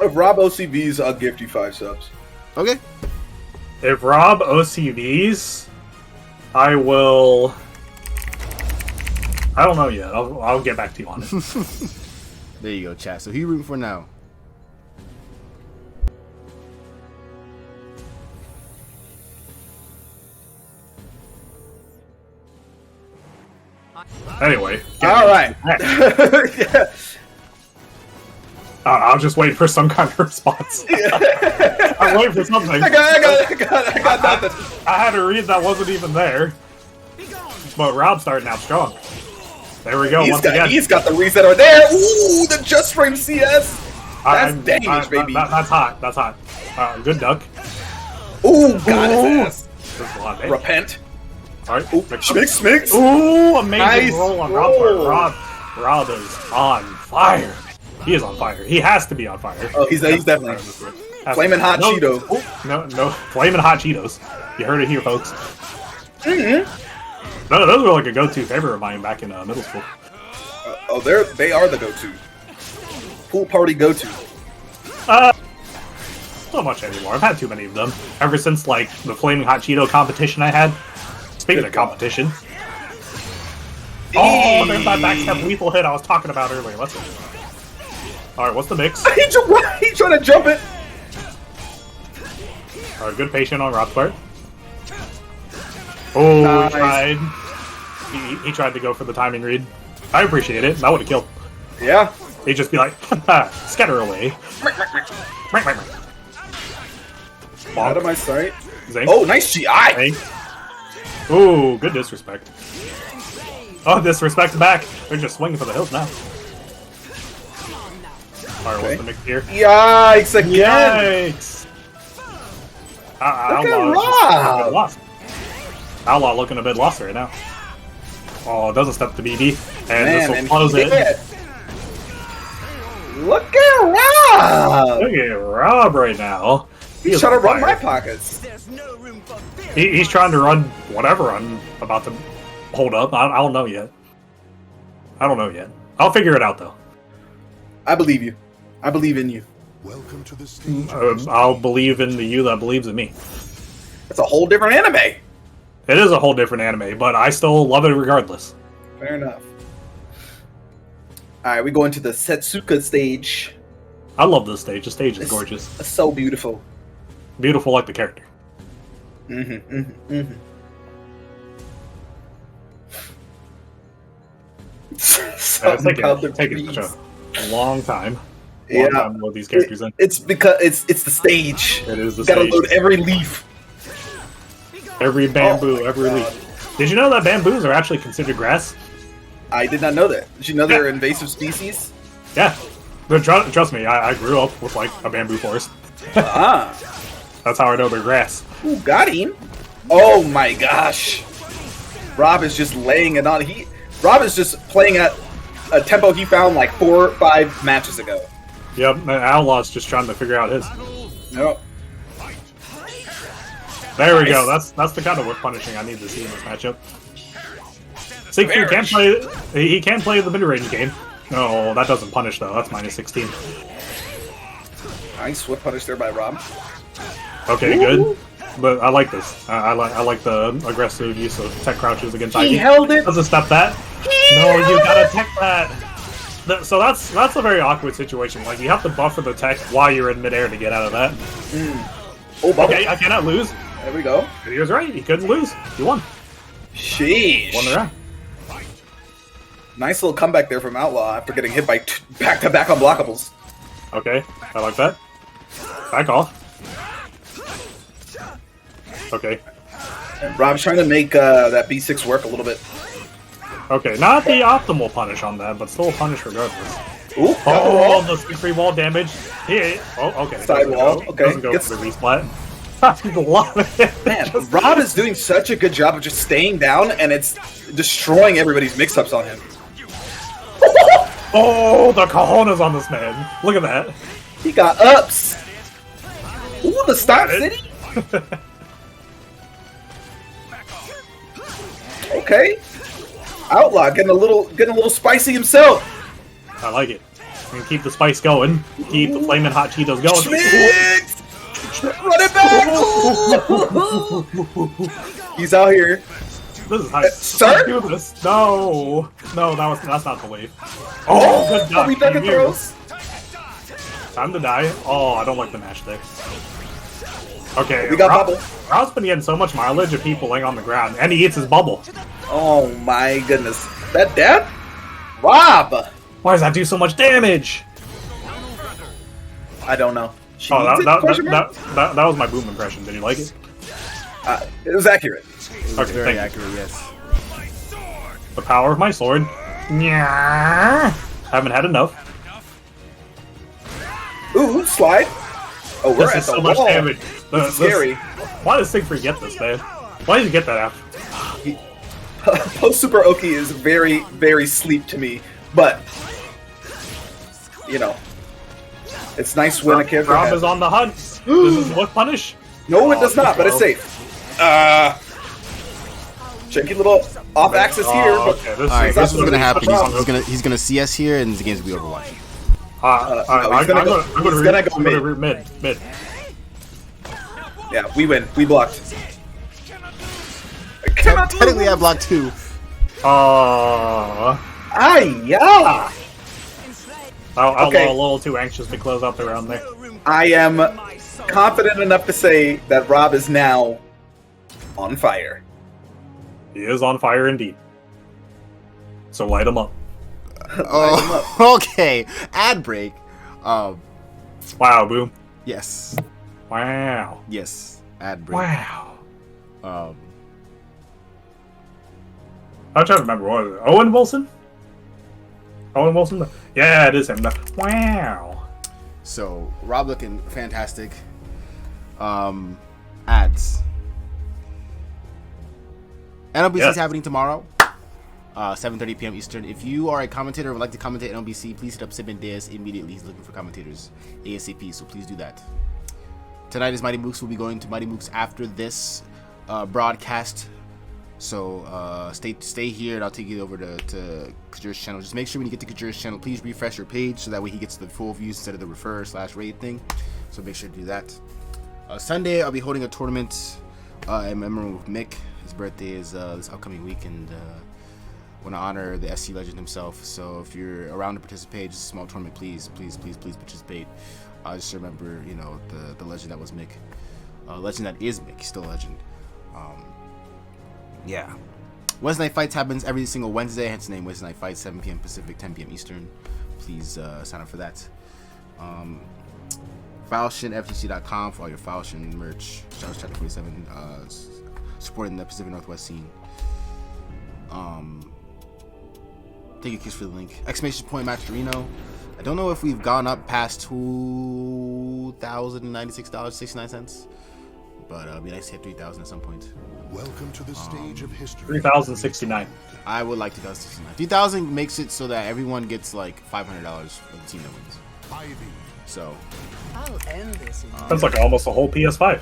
If Rob OCVs, I'll gift you 5 subs. Okay. If Rob OCVs, I will... I don't know yet. I'll get back to you on it. There you go, chat. So who you rooting for now? Anyway. All right. Yeah. I'll just wait for some kind of response. I'm waiting for something. I got nothing. I had a read that wasn't even there. But Rob's starting out strong. There we go. He's got the reads that are there. Ooh, the just frame CS. That's damage, baby. That's hot. That's hot. Good duck. Ooh, got his ass. There's a lot of damage. Repent. All right. Smicks. Ooh, amazing Nice roll on Rob's part. Rob is on fire. He is on fire. He has to be on fire. Oh, he's definitely flaming hot Cheeto. No, flaming hot Cheetos. You heard it here, folks. No, those were like a go-to favorite of mine back in middle school. They are the go-to. Pool party go-to. Not much anymore. I've had too many of them. Ever since, like, the Flaming Hot Cheeto competition I had. Speaking of competition. Oh, there's that backstab lethal hit I was talking about earlier. Let's go. Alright, what's the mix? He's trying to jump it. Alright, good patient on Rob's part. Oh, Nice. he tried. He tried to go for the timing read. I appreciate it. That would have killed. Yeah. He'd just be like, scatter away. Out of my sight. Zing. Oh, nice GI. Zing. Ooh, good disrespect. Oh, disrespect back. They're just swinging for the hills now. Alright, what's the mix here? Yikes again. Yikes! Look Outlaw at Rob. Outlaw looking a bit lost right now. Oh, it doesn't step to BB. And Man, this will and close he it. did. Look at Rob. Look at Rob right now. He's trying to run my pockets. He's trying to run whatever I'm about to hold up. I don't know yet. I'll figure it out, though. I believe you. I believe in you. Welcome to the stage. of I'll believe in the you that believes in me. It's a whole different anime. It is a whole different anime, but I still love it regardless. Fair enough. All right, we go into the Setsuka stage. I love this stage. The stage is gorgeous. It's so beautiful. Beautiful like the character. It's taking such a long time. Long time to load these characters in. It's because it's the stage. It is the Gotta stage. load every leaf. Every bamboo, Oh my every God. leaf. Did you know that bamboos are actually considered grass? I did not know that. Did you know they're invasive species? Yeah. But trust me, I grew up with like a bamboo forest. Ah. That's how I know they're grass. Ooh, got him. Oh my gosh. Rob is just laying it on. Rob is just playing at a tempo he found like 4 or 5 matches ago. Yep, and Outlaw's just trying to figure out his. Nope. There we Nice. go. That's the kind of whip punishing I need to see in this matchup. Siegfried can't play. He can play the mid-range game. No, that doesn't punish though. That's minus 16. Nice whip punish there by Rob. Okay, Ooh. good. But I like this. I like the aggressive use of tech crouches against Ivy. He held it. Doesn't step that. No, you gotta tech that. So that's a very awkward situation. Like you have to buffer the tech while you're in midair to get out of that. Oh, bubble. Okay, I cannot lose. There we go. He was right. He couldn't lose. He won. Sheesh. Won the round. Nice little comeback there from Outlaw after getting hit by back-to-back unblockables. Okay, I like that. Back off. Okay. Rob's trying to make that B6 work a little bit. Okay, not the optimal punish on that, but still a punish regardless. Ooh, Oh, the free wall damage. Oh, okay. Side wall, okay. Doesn't go Gets- for the resplat. A lot of it. man, Rob is doing such a good job of just staying down, and it's destroying everybody's mix-ups on him. Oh, the cojones on this man. Look at that. He got ups. Ooh, the stop Got it. city. Okay. Outlaw getting a little spicy himself. I like it. We can keep the spice going. Keep the flaming hot Cheetos going. Schmitz! Run it back! He's out here. This is how sir? do this. No, that's not the wave. Oh, good Are job. we ducking throws? Time to die. Oh, I don't like the mash there. Okay, We got bubble. Rob's been getting so much mileage of people laying on the ground, and he eats his bubble. Oh my goodness. That dead? Rob! Why does that do so much damage? I don't know. She Oh, needs it? Question mark? that was my boom impression. Did you like it? It was accurate. Okay, Very thank you. accurate, yes. The power of my sword. Nyah. Haven't had enough. Ooh, slide. Oh, we're This at is the so much wall. damage. This is scary. Why does Siegfried get this, man? Why did you get that after? Post Super Oki is very, very sleep to me, but you know, it's nice when a character Rob has... is on the hunt. This is what punish? No, it does not, but it's safe. Cheeky little off-axis here, but Okay, All right, this is what's gonna happen. He's He's gonna see us here, and the game's gonna be Overwatch. he's gonna go mid. Mid. Yeah, we win. We blocked. I cannot Technically, I blocked 2. yeah. I'm Okay. a little too anxious to close out the round there. I am confident enough to say that Rob is now on fire. He is on fire indeed. So light him up. Oh, okay. Ad break. Wow, boom. Yes, Wow. yes. Ad break. Wow. I'm trying to remember what was it? Owen Wilson? Owen Wilson? Yeah, it is him. Wow. So Rob looking fantastic. Ads. NLBC Yeah. is happening tomorrow, 7:30 p.m. Eastern. If you are a commentator and would like to commentate NLBC, please hit up Sibin Diaz immediately. He's looking for commentators ASAP, so please do that. Tonight is Mighty Mooks. We'll be going to Mighty Mooks after this broadcast. So stay here, and I'll take you over to Kajur's channel. Just make sure when you get to Kajur's channel, please refresh your page so that way he gets the full views instead of the refer/raid thing. So make sure to do that. Sunday, I'll be holding a tournament in memory with Mick. His birthday is this upcoming week, and want to honor the SC legend himself. So if you're around to participate, just a small tournament, please participate. Just remember, you know, the legend that was Mick, legend that is Mick. He's still a legend. Yeah. Wednesday Night Fights happens every single Wednesday, hence the name Wednesday Night Fights, 7 p.m. Pacific, 10 p.m. Eastern. Please sign up for that. FalshinFTC.com for all your Falshin merch. Shout out to Chapter 47, supporting the Pacific Northwest scene. Thank you, Kiss, for the link. Exclamation point match Reno. I don't know if we've gone up past $2,096.69, but it'd be nice to hit 3,000 at some point. Welcome to the stage of history. 3,069. I would like 2,069. 3,000 makes it so that everyone gets like $500 for the team that wins. Ivy. So I'll end this. That's like almost a whole PS5.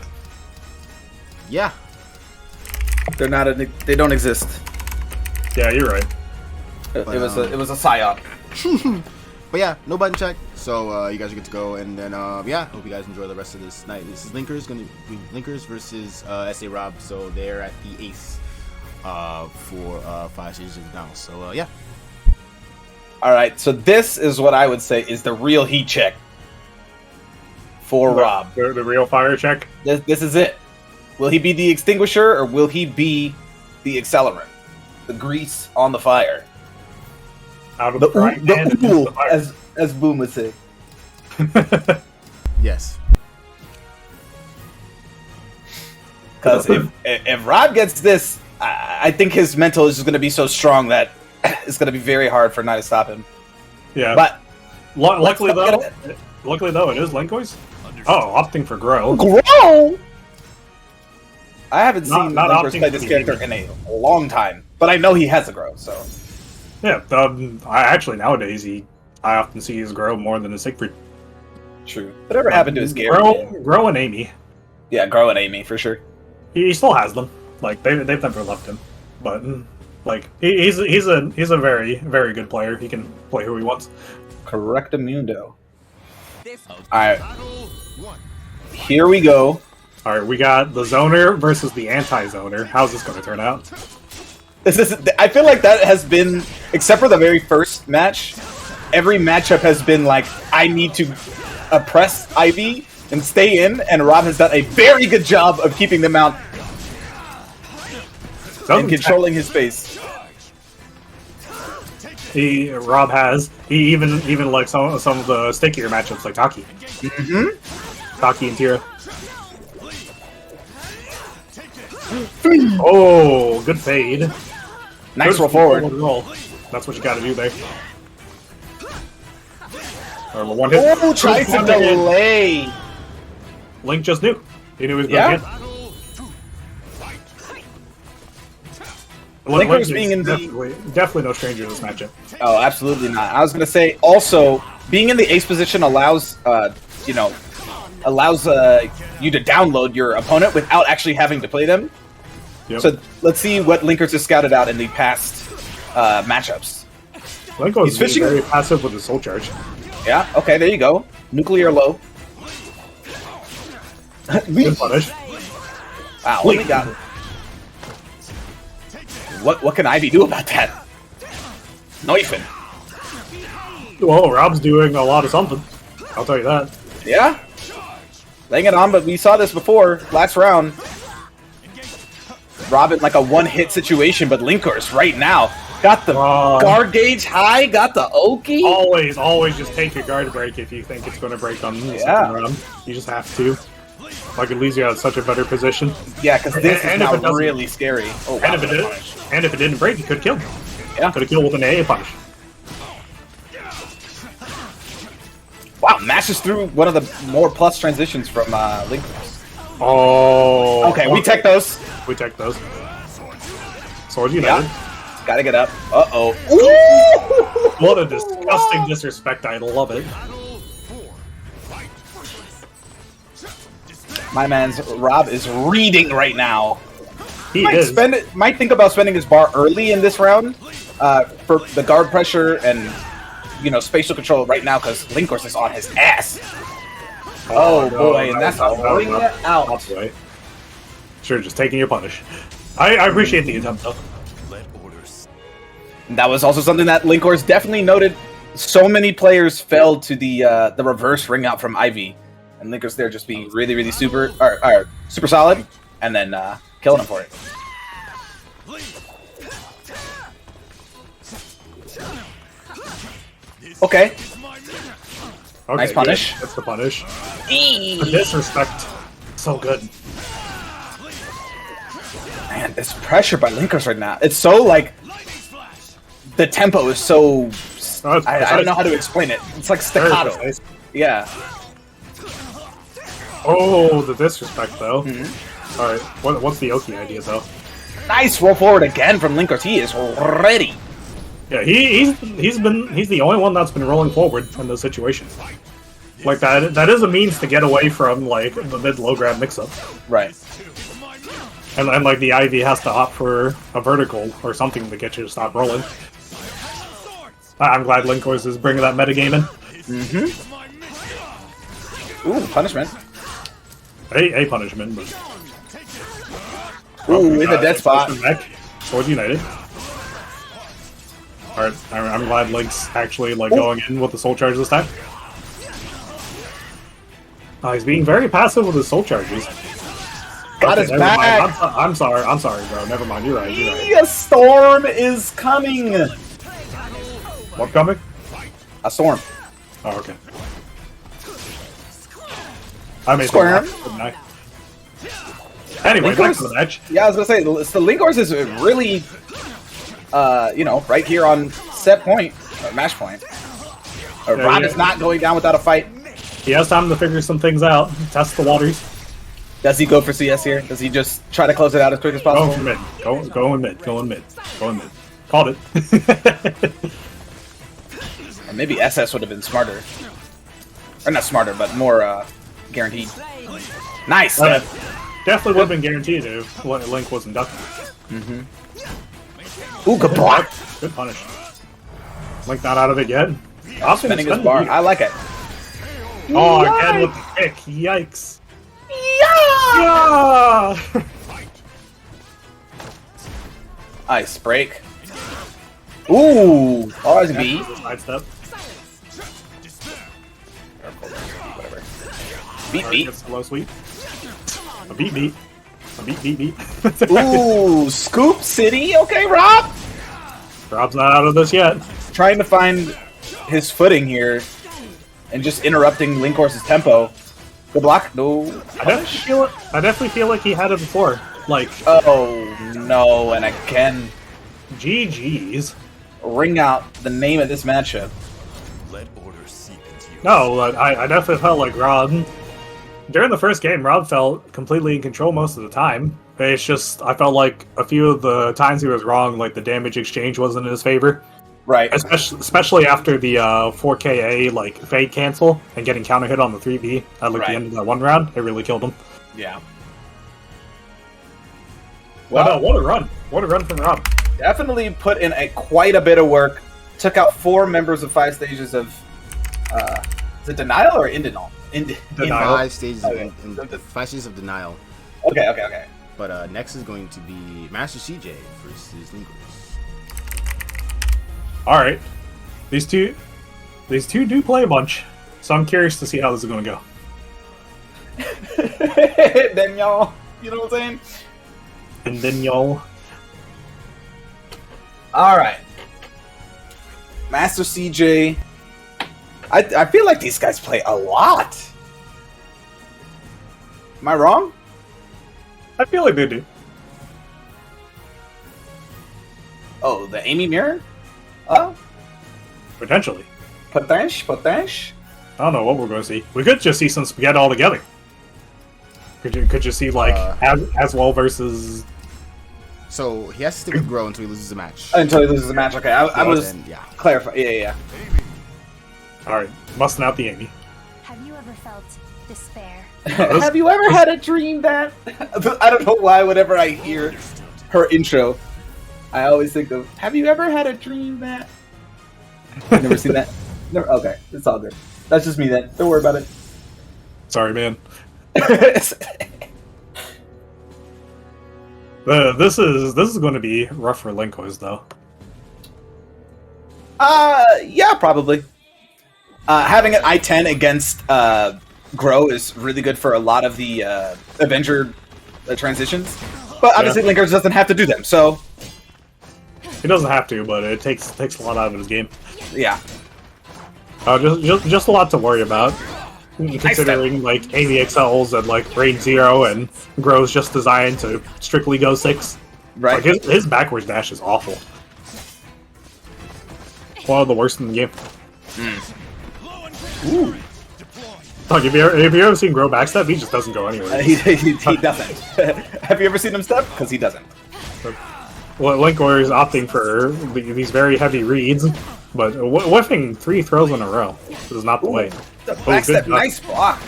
yeah, They're not. They don't exist. Yeah, you're right. It was a psyop. but yeah, no button check. So you guys are good to go, and then yeah, hope you guys enjoy the rest of this night. This is Linkorz gonna be Linkorz versus SA Rob. So they're at the 8th for 5 Stages of Denyal. So yeah. All right, so this is what I would say is the real heat check for Rob. The real fire check. This is it. Will he be the extinguisher or will he be the accelerant? The grease on the fire. Out of the frying pan and into ooh, the fire. as Boom would say. Yes. Because if Rob gets this, I think his mental is just going to be so strong that it's going to be very hard for Knight to stop him. Yeah. But luckily though, it is Linkorz. Oh, opting for Grow. Grow. I haven't Not seen Linkorz opting play for this the character in a long time, but I know he has a Grow. So Yeah. I actually nowadays I often see his Grow more than his Siegfried. true. Whatever happened to his Gary? Grow and Amy. Yeah, Grow and Amy for sure. He still has them. Like they've never left him. But like he's a very very good player. He can play who he wants. Correctamundo. Alright. Here we go. All right, we got the Zoner versus the Anti-Zoner. How's this going to turn out? I feel like that has been, except for the very first match, every matchup has been like, I need to oppress Ivy and stay in, and Rob has done a very good job of keeping them out and controlling his space. Rob has even like some of the stickier matchups like Taki. Taki and Tira. Oh, good fade. Nice Good roll forward. roll. That's what you got to do there. One hit. Oh, tries to delay. Link just knew. He knew he was going Yeah. to hit. Linkorz Link being is in the- definitely no stranger to this matchup. Oh, absolutely not. I was gonna say also being in the ace position allows you to download your opponent without actually having to play them. Yep. So let's see what Linkorz has scouted out in the past matchups. Linkorz he's is fishing- very passive with his soul charge. Yeah. Okay. There you go. Nuclear low. Good punish. Wow. What we got? What can Ivy do about that? Knifing. Well, Rob's doing a lot of something. I'll tell you that. Yeah. Laying it on, but we saw this before last round. Robin like a one-hit situation, but Linkorz right now got the guard gauge high, got the Oki. Always just take your guard break if you think it's going to break on the second round. You just have to. Like, it leaves you in such a better position. Yeah, because this is And now if it doesn't- really scary. Oh, wow. And if it didn't break, you could kill. Yeah. Could have killed with an AA punish. Wow, mashes through one of the more plus transitions from Linkorz. Oh. Okay, we tech those. We tech those. Swords United. Yeah. Gotta get up. Uh-oh. What a disgusting disrespect. I love it. My man's Rob is reading right now. He is. Might think about spending his bar early in this round for the guard pressure and spatial control right now because Linkorz is on his ass. Oh, boy, and that's a ring out. Right. Sure, just taking your punish. I appreciate the attempt though. That was also something that Linkorz definitely noted. So many players fell to the reverse ring out from Ivy, and Linkorz there just being really, really super solid, and then killing him for it. Okay. Nice punish. That's the punish. The disrespect. So good. Man, Man, this pressure by Linkorz right now. It's so like the tempo is so. I don't know how to explain it. It's like staccato. Yeah. Oh, the disrespect though. All right, what's the Oki idea though? Nice roll forward again from Linkorz. He is ready. Yeah, he's the only one that's been rolling forward in those situations. Like that is a means to get away from like the mid-low grab mix-up. Right. And like the Ivy has to opt for a vertical or something to get you to stop rolling. I'm glad Linkorz is bringing that metagame in. Ooh, punishment. A punishment, but... Ooh, in the dead spot. Sword United. Alright, I'm glad Link's actually like going in with the soul charge this time. He's being very passive with his soul charges. Got his back. I'm sorry, bro. Never mind. You're right. A storm is coming. What coming? A storm. Oh, okay. I made Square. Anyway, Linkorz, back to the match. Yeah, I was gonna say, the Linkorz is really, right here on set point, or match point. Rod is not going down without a fight. He has time to figure some things out, test the waters. Does he go for CS here? Does he just try to close it out as quick as possible? Go for mid. Go in mid. Called it. Or maybe SS would have been smarter. Or not smarter, but more guaranteed. Nice! Definitely would have been guaranteed if Link was inducted. Ooh, good block! Good punish. Link not out of it yet. Spending his bar. I like it. Oh, again with the kick. Yikes. Yeah! Ice break. Ooh! RSB. Sidestep. Whatever. Beat. Slow sweep. A beat. Ooh, Scoop City. Okay, Rob. Rob's not out of this yet. Trying to find his footing here and just interrupting Linkorz's tempo. Good block. No. I definitely feel like he had it before. Like, oh no, and again, GG's. ring out the name of this matchup. No, I definitely felt like Rob. During the first game, Rob felt completely in control most of the time. It's just, I felt like a few of the times he was wrong, like the damage exchange wasn't in his favor. Right. Especially after the 4KA like fade cancel and getting counter hit on the 3B at like the end of that one round, it really killed him. Yeah. Well, what a run! What a run from Rob. Definitely put in quite a bit of work. Took out 4 members of 5 stages of is it Denial or Indenyal? Denial. 5 stages of 5 stages of Denial. Okay. But next is going to be MasterCJ versus Linkorz. All right, these two do play a bunch, so I'm curious to see how this is going to go. Then y'all, you know what I'm saying? And then y'all. All right, MasterCJ. I feel like these guys play a lot. Am I wrong? I feel like they do. Oh, the Amy Mirror? Oh, Potentially. potential. I don't know what we're going to see. We could just see some spaghetti all together. Could you see like as well versus? So he has to stick with Grow until he loses a match. Until he loses the match. Okay, I was clarifying. Yeah. All right, busting out the Amy. Have you ever felt despair? Have you ever had a dream that? I don't know why. Whenever I hear her intro, I always think of, have you ever had a dream that? I've never seen that. Never. Okay, it's all good. That's just me then. Don't worry about it. Sorry, man. This is going to be rough for Linkorz, though. Yeah, probably. Having an I-10 against Grow is really good for a lot of the Avenger transitions. But obviously Linkorz doesn't have to do them, so... He doesn't have to, but it takes a lot out of his game. Yeah. Just a lot to worry about. Considering, like, Amy excels at, like, range 0 and Grow's just designed to strictly go 6. Right. Like his backwards dash is awful. One of the worst in the game. Ooh. Like if you ever seen Grow backstep, he just doesn't go anywhere. He doesn't. Have you ever seen him step? Because he doesn't. Well, Linkorz is opting for these very heavy reads, but whiffing 3 throws in a row is not the way. The backstep, nice block.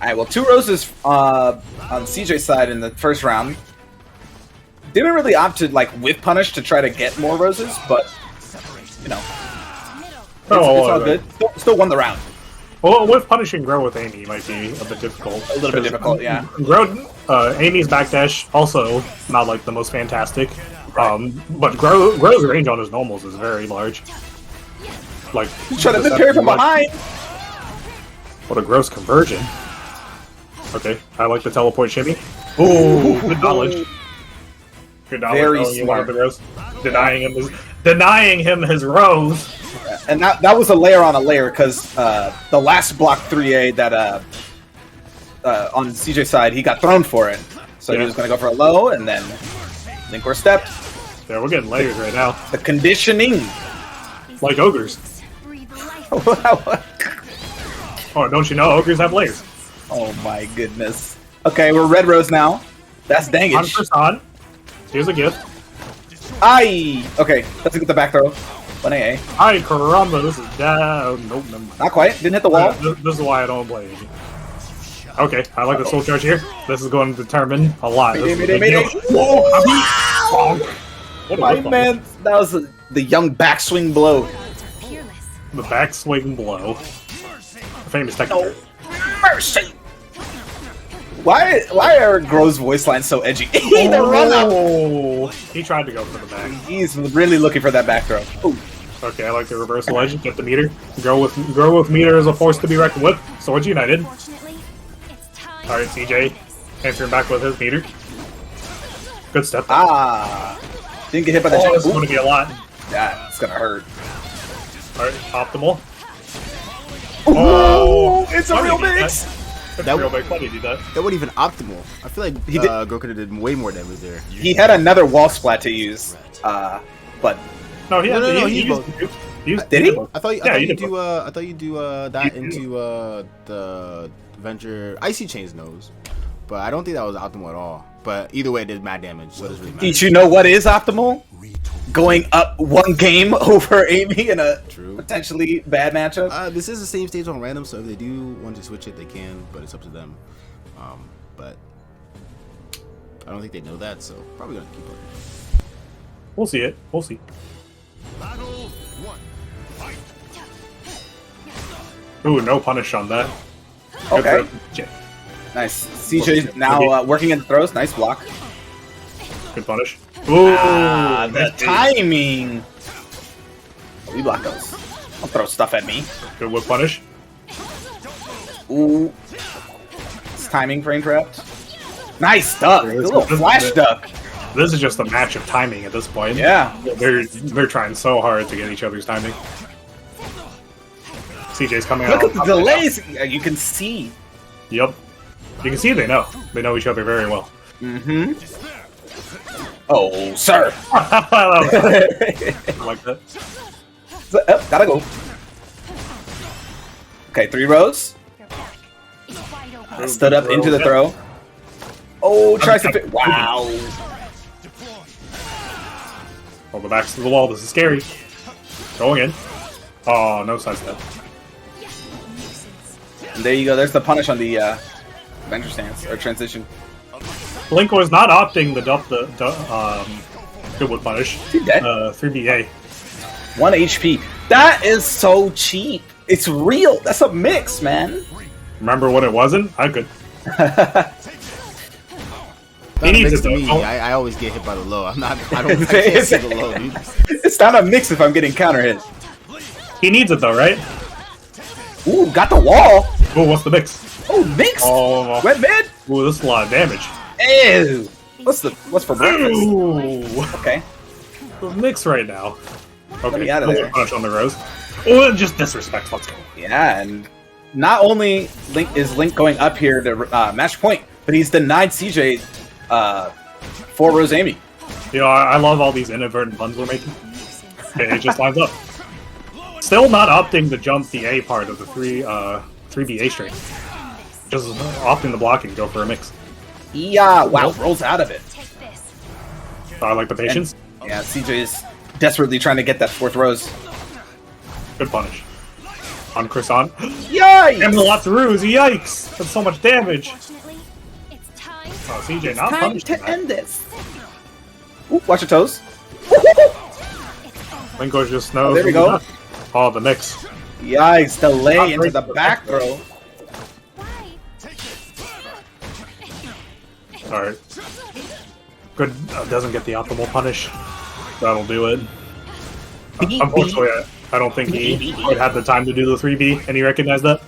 Alright, well, 2 roses on CJ's side in the first round. Didn't really opt to like whiff punish to try to get more roses, but you know, it's all good. Still won the round. Well, with punishing Grow with Amy might be a bit difficult. A little bit difficult, yeah. Grow, Amy's backdash also not like the most fantastic, but Grow's range on his normals is very large. Like Trying to parry from behind. What a gross conversion. Okay, I like the teleport shimmy. Ooh, good knowledge. Good knowledge. Very smart. The rose. Denying him his rose. And that was a layer on a layer because the last block 3A that on CJ's side he got thrown for it, so he was gonna go for a low, and then Linkorz stepped. Yeah, we're getting layers right now. The conditioning, like ogres. Oh, don't you know ogres have layers? Oh my goodness. Okay, we're red rose now. That's On dangage. first on. Here's a gift. Aye. Okay, let's get the back throw. 1AA. Ay, caramba, this is down. Nope, never mind. Not quite. Didn't hit the wall. This is why I don't play. Okay, I like the soul charge here. This is going to determine a lot. Mayday. Whoa! What My man, that was the young backswing blow. The backswing blow. Famous technique. Mercy. Why are Grow's voice lines so edgy? The run up. Oh, he tried to go for the back. He's really looking for that back throw. Ooh. Okay, I like the reversal edge. Get the meter. Grow with meter as a force to be reckoned with. Swords united. Alright, CJ. Answering back with his meter. Good step. Didn't get hit by the this is going to be a lot. Yeah, it's gonna hurt. Alright, optimal. Oh, it's a real mix. That's real big. Why did he do that? That wasn't even optimal. I feel like Grow could have did way more damage there. He had another wall splat to use, but no, he did he? I thought you do that into the Venture Icychains nose, but I don't think that was optimal at all. But either way, it did mad damage, so it doesn't really matter. Did you know what is optimal? Going up 1 game over Amy in a potentially bad matchup. This is the same stage on random, so if they do want to switch it, they can, but it's up to them. But I don't think they know that, so probably gonna keep it. We'll see it. We'll see. Battle 1. Fight. Ooh, no punish on that. Okay. Nice. CJ now working in the throws. Nice block. Good punish. Ooh, the timing. We block those. Don't throw stuff at me. Good whip punish. Ooh. It's timing frame trapped. Nice duck. Good little flash duck. This is just a match of timing at this point. Yeah. They're trying so hard to get each other's timing. CJ's coming out. Look at the delays. You can see. Yep. You can see they know. They know each other very well. Mm-hmm. Oh, sir. I like that. Gotta go. Okay, 3 rows. Stood up into the throw. Oh, tries to fit. Wow. All the backs to the wall. This is scary. Going in. Oh, no side step. And there you go. There's the punish on the venture stance or transition. Linkorz was not opting the Goodwood punish. He dead. 3BA. 1 HP. That is so cheap. It's real. That's a mix, man. Remember when it wasn't? I could. He needs it to me. I always get hit by the low. I can't see the low, dude. It's not a mix if I'm getting counter hit. He needs it though, right? Ooh, got the wall. Ooh, what's the mix? Oh, mix. Oh, Wet mid. Ooh, this is a lot of damage. Ew. What's for breakfast? Ooh. Okay. The mix right now. Okay, Let me out of there. Punch on the rose. Oh, just disrespect. Let's go. Yeah, and not only is Link going up here to match point, but he's denied CJ for Rosemi. You know, I love all these inadvertent puns we're making. It just lines up. Still not opting to jump the A part of the 3B A string. Just opting the block and go for a mix. Yeah, wow, rolls out of it. I like the patience. And, yeah, CJ is desperately trying to get that fourth rose. Good punish. On Croissant. Yikes! And a lot throughs, yikes! That's so much damage. Fortunately, it's time. Oh, CJ not Time punished to that. end this. Ooh, watch your toes. Linkorz just knows. There we go. Oh, the mix. Yikes, delay Not into great the for back back throw. Alright. Good. Doesn't get the optimal punish. That'll do it. Unfortunately, I don't think he would have the time to do the 3B, and he recognized that.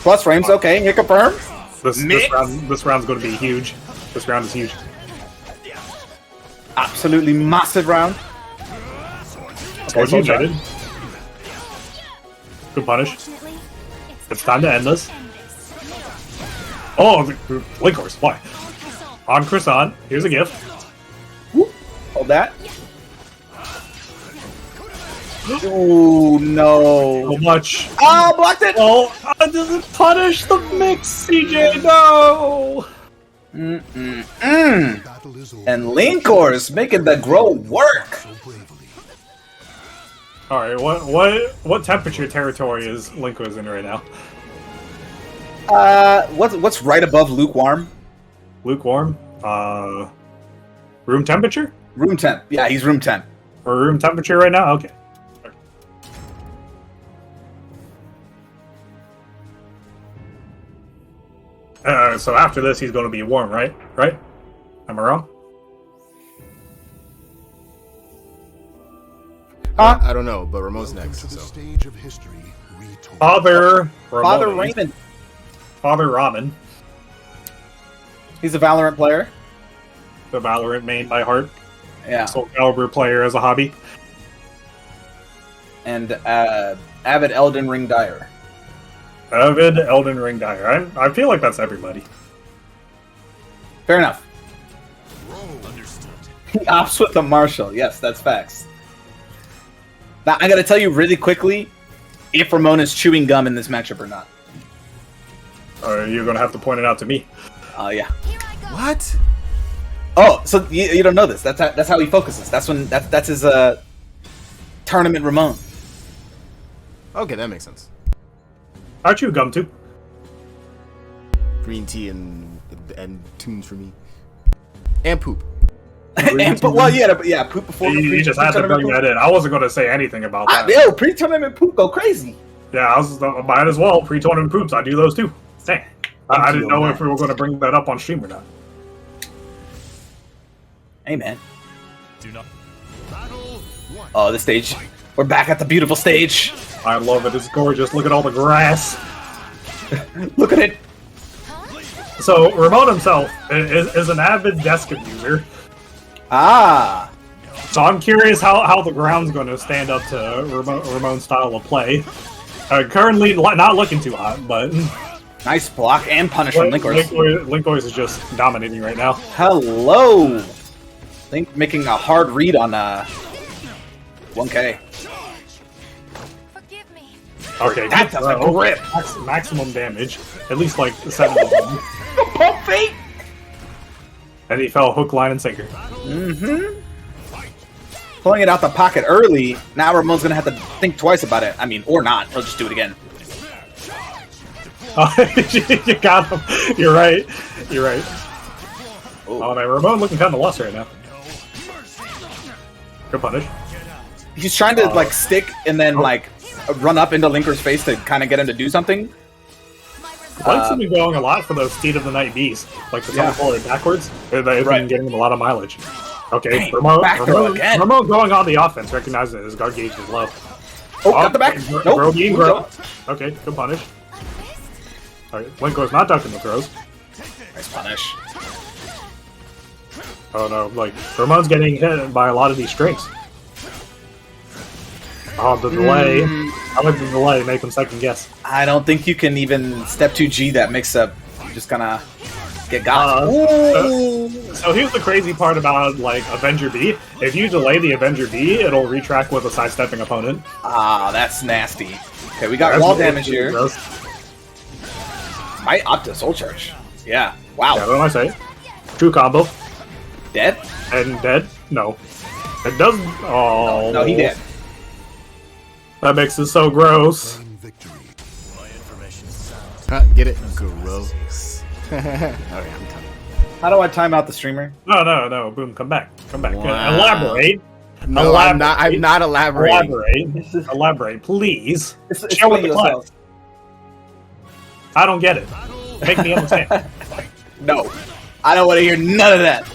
Plus frames, okay, hit confirm. This round's going to be huge. This round is huge. Absolutely massive round. Okay, so jaded. Good punish. It's time to end this. Oh, Linkorz, why? On Croissant, here's a gift. Whoop, hold that. Ooh, no. So much. Oh, blocked it! Oh, doesn't punish the mix, CJ, no! Battle is over. And Linkorz making the grow work. So bravely. Alright, what temperature territory is Linkorz in right now? What's right above lukewarm? Lukewarm? Room temperature? Room temp. Yeah, he's room temp. Or room temperature right now? Okay. So after this, he's going to be warm, right? Right? Am I wrong? I don't know, but Ramon's Welcome next. to the So. stage of history retold. FatherRamon. FatherRamon, He's a Valorant player. the Valorant main by heart, Yeah. Soul Calibur player as a hobby. And avid Elden Ring dyer. Avid Elden Ring dyer. I feel like that's everybody. Fair enough. He opts with the Marshall. Yes, that's facts. Now, I gotta tell you really quickly if Ramon is chewing gum in this matchup or not. You're going to have to point it out to me. Yeah. What? Oh, so you don't know this. That's how he focuses. That's his tournament Ramon. Okay, that makes sense. I chew gum too. Green tea and tunes for me, and poop. Well, yeah, poop before. You just had to bring that in. I wasn't going to say anything about that. Yo, pre-tournament poop go crazy. Yeah, might as well. Pre-tournament poops, I do those too. Dang. I didn't know if we were going to bring that up on stream or not. Hey, man. Oh, the stage. We're back at the beautiful stage. I love it. It's gorgeous. Look at all the grass. Look at it. So, Ramon himself is an avid desk abuser. Ah. So I'm curious how the ground's going to stand up to Ramon's style of play. Currently not looking too hot, but Nice block and punish from Linkorz. Linkorz is just dominating right now. Hello. Link making a hard read on 1K. Forgive me. Okay, That's good a throw. grip. Maximum damage. At least like 7 of them. Pump fake. And he fell hook, line, and sinker. Mm-hmm. Pulling it out the pocket early. Now Ramon's gonna have to think twice about it. I mean, or not. He'll just do it again. You got him. You're right. You're right. Ooh. Oh, man, Ramon looking kind of lost right now. Good punish. He's trying to like stick and then like run up into Linkor's face to kind of get him to do something. Lights have been going a lot for those Steed of the Night bees. Like the teleported backwards. They've been getting them a lot of mileage. Okay, Dang, Ramon again. going on the offense, recognizing that his guard gauge is low. Oh, got the back. Grow Nope. being grow. Okay, good punish. Alright, Linkorz not ducking the throws. Nice punish. Oh no, like, Ramon's getting hit by a lot of these strings. Oh, the delay. I like the delay, make him second guess. I don't think you can even step 2G that mix up just gonna get got. So here's the crazy part about like Avenger B. If you delay the Avenger B, it'll retract with a sidestepping opponent. Ah, that's nasty. Okay, we got wall damage here. Might opt to soul charge. Yeah. Wow. Yeah, what am I saying? True combo. Dead? And dead? No. It doesn't. Oh. No, he dead. That makes it so gross. Victory. Get it? Gross. Okay, I'm coming. How do I time out the streamer? No. Boom, come back. Wow. Elaborate. No, I'm not elaborating. Elaborate, please. It's Share with the class. I don't get it. Make me understand. No. I don't want to hear none of that.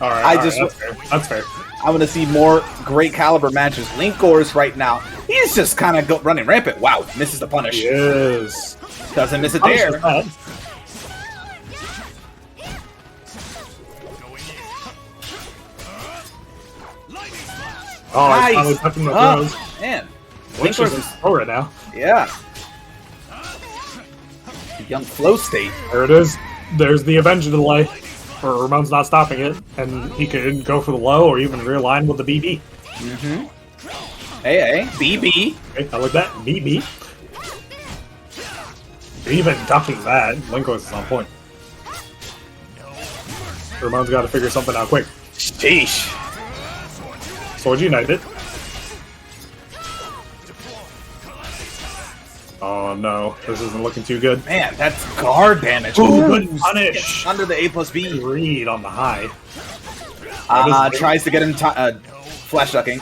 Alright, that's fair. I want to see more great caliber matches. Linkorz right now, he's just kind of running rampant. Wow, misses the punish. Yes. Doesn't miss it there. Oh, Nice. it's probably touching the throws. Man. Linkorz Linkorz is pro right now. yeah. Young flow state. There it is. There's the Avenger delay. Or Ramon's not stopping it, and he could go for the low or even realign with the BB. Hey, BB. Okay, I like that. BB. Even ducking that, Linkorz is on point. Ramon's got to figure something out quick. Sheesh. Sword United. Oh no, this isn't looking too good. Man, that's guard damage. Ooh, good punish. Under the A+B. Read on the high. Tries to get him flash ducking.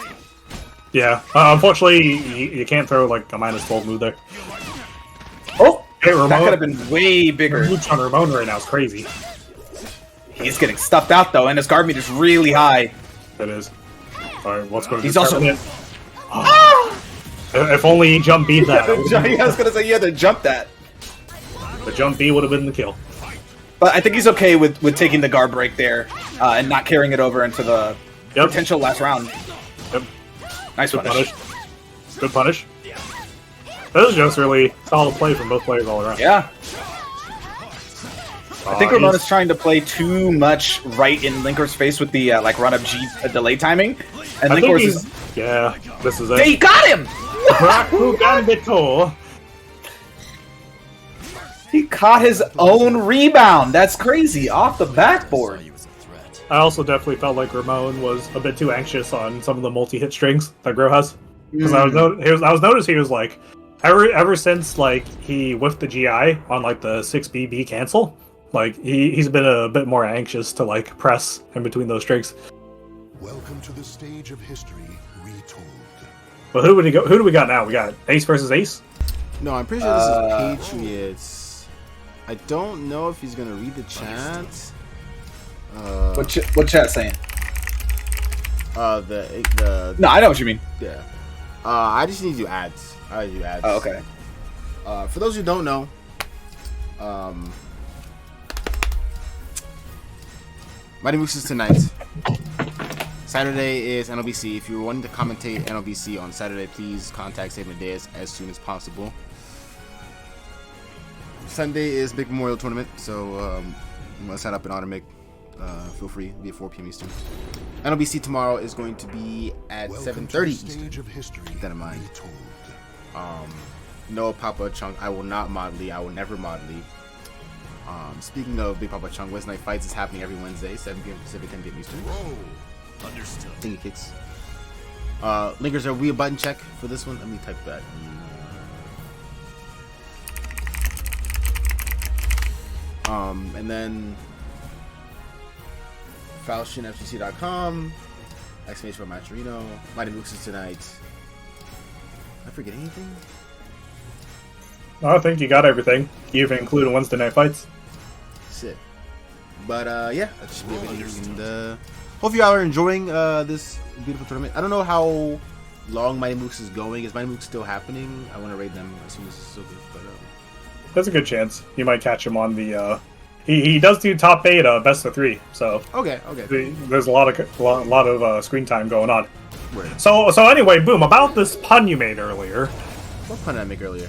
Yeah, unfortunately, you can't throw like a -12 move there. Oh, Hey, Ramon. that could have been way bigger. The mooch on Ramon right now is crazy. He's getting stuffed out though, and his guard meter is really high. It is. Alright, what's going to He's also. it? If only he jump beat that. I was gonna say you had to jump that. The jump B would have been the kill. But I think he's okay with taking the guard break there and not carrying it over into the potential last round. Yep. Nice Good punish. Good punish. That was just really solid play from both players all around. Yeah. I think Ramon is trying to play too much right in Linkor's face with the like run up G delay timing, and Linkorz is. Yeah, this is it. They got him. He caught his own rebound. That's crazy off the backboard. I also definitely felt like Ramon was a bit too anxious on some of the multi-hit strings that Gro has. Because I was noticing he was like, ever since like he whiffed the GI on like the 6BB cancel, like he's been a bit more anxious to like press in between those strings. Welcome to the stage of history retold. But who do we got now? We got Ace versus Ace? No, I'm pretty sure this is Patriots. I don't know if he's gonna read the chat. What chat saying? The No, I know what you mean. yeah. I just need to do ads. I do ads. Oh, okay. For those who don't know, Mighty Moose is tonight. Saturday is NLBC. If you're wanting to commentate NLBC on Saturday, please contact Save Medeas as soon as possible. Sunday is Big Memorial Tournament, so you want to sign up and honor Mick, feel free. It'll be at 4 p.m. Eastern. NLBC tomorrow is going to be at 7:30 Eastern. Keep that in mind. No Papa Chunk. I will not mod Lee. I will never mod Lee. Speaking of Big Papa Chunk, Wednesday Night Fights is happening every Wednesday, 7 p.m. Pacific, 10 p.m. Eastern. Understood. Thank you, kicks. Linkers, are we a button check for this one? Let me type that. And then FalshinFGC.com, exclamation for Maturino, Mighty Mooks is tonight. Did I forget anything? I think you got everything. You even included Wednesday Night Fights. Sick. But yeah, that should be everything. And hope you all are enjoying this beautiful tournament. I don't know how long Mighty Mooks is going. Is Mighty Mooks still happening? I want to raid them as soon as it's over. But there's a good chance you might catch him on the. He does do top 8 best of 3. So okay. There's a lot of screen time going on. Right. So anyway, boom. About this pun you made earlier. What pun did I make earlier?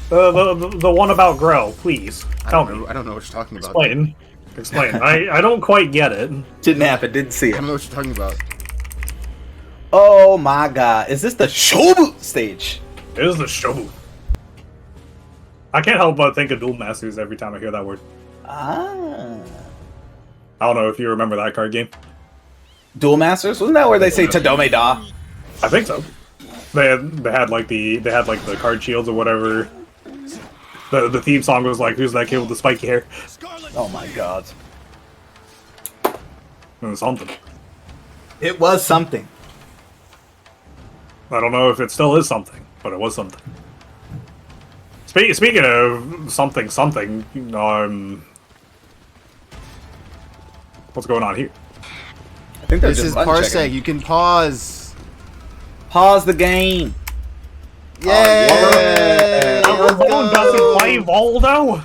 The one about Grow, please. Tell me. I don't know what you're talking about. Explain. I don't quite get it. Didn't happen. Didn't see I don't it. know what you're talking about. Oh my god. Is this the Shobu stage? It is the show. I can't help but think of Duel Masters every time I hear that word. Ah. I don't know if you remember that card game. Duel Masters? Wasn't that where they say Tadome Da? I think so. They had like the card shields or whatever. The theme song was like, "Who's that kid with the spiky hair?" Oh my god. It was something. It was something. I don't know if it still is something, but it was something. Speaking of something, what's going on here? I think they're This just is button Parsec. checking. You can pause. Pause the game. Yeah. Ramon doesn't play Voldo.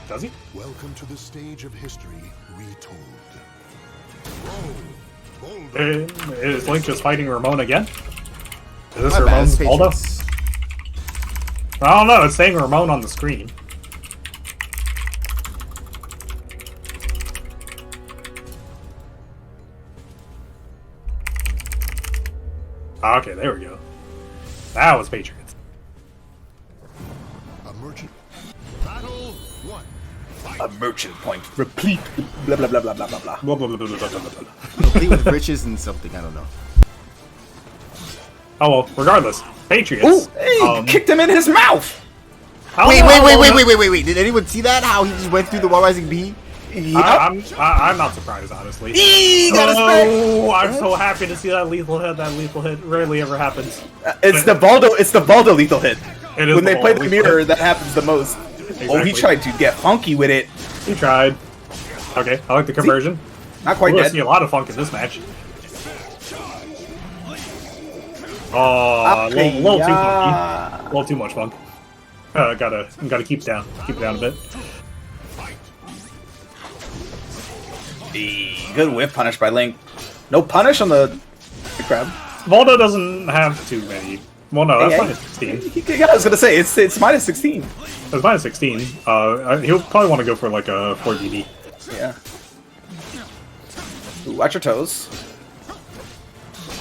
Does he? Welcome to the stage of history retold. Roll, Is Link just fighting Ramon again? Is this My bad, Ramon's it's Voldo? Patriots. I don't know. It's saying Ramon on the screen. Okay, there we go. That was Patriots. a merchant. Battle 1. A merchant point. Replete. Blah blah blah blah blah blah blah. Blah, blah, blah, blah, blah, blah, blah. Complete with riches and something. I don't know. Oh well, regardless, Patriots. Ooh, hey, kicked him in his mouth. I don't know. Wait. Did anyone see that? How he just went through the wall rising bee? I'm not surprised, honestly. He got his Oh, I'm so happy to see that lethal hit. That lethal hit rarely ever happens. It's the Baldo lethal hit. It is When the they play Baldo the lethal mirror, hit. that happens the most. Oh, Exactly. he tried to get funky with it. He tried. Okay, I like the conversion. Not quite We're gonna dead. see a lot of funk in this match. Oh, a little too funky. A little too much funk. Gotta keep it down. Keep it down a bit. Good whip punish by Link. No punish on the grab. Voldo doesn't have too many. Well, no, that's Yeah, minus 16. Yeah, I was gonna say it's minus 16. It's minus 16. He'll probably want to go for like a 4DD. Yeah. Ooh, watch your toes.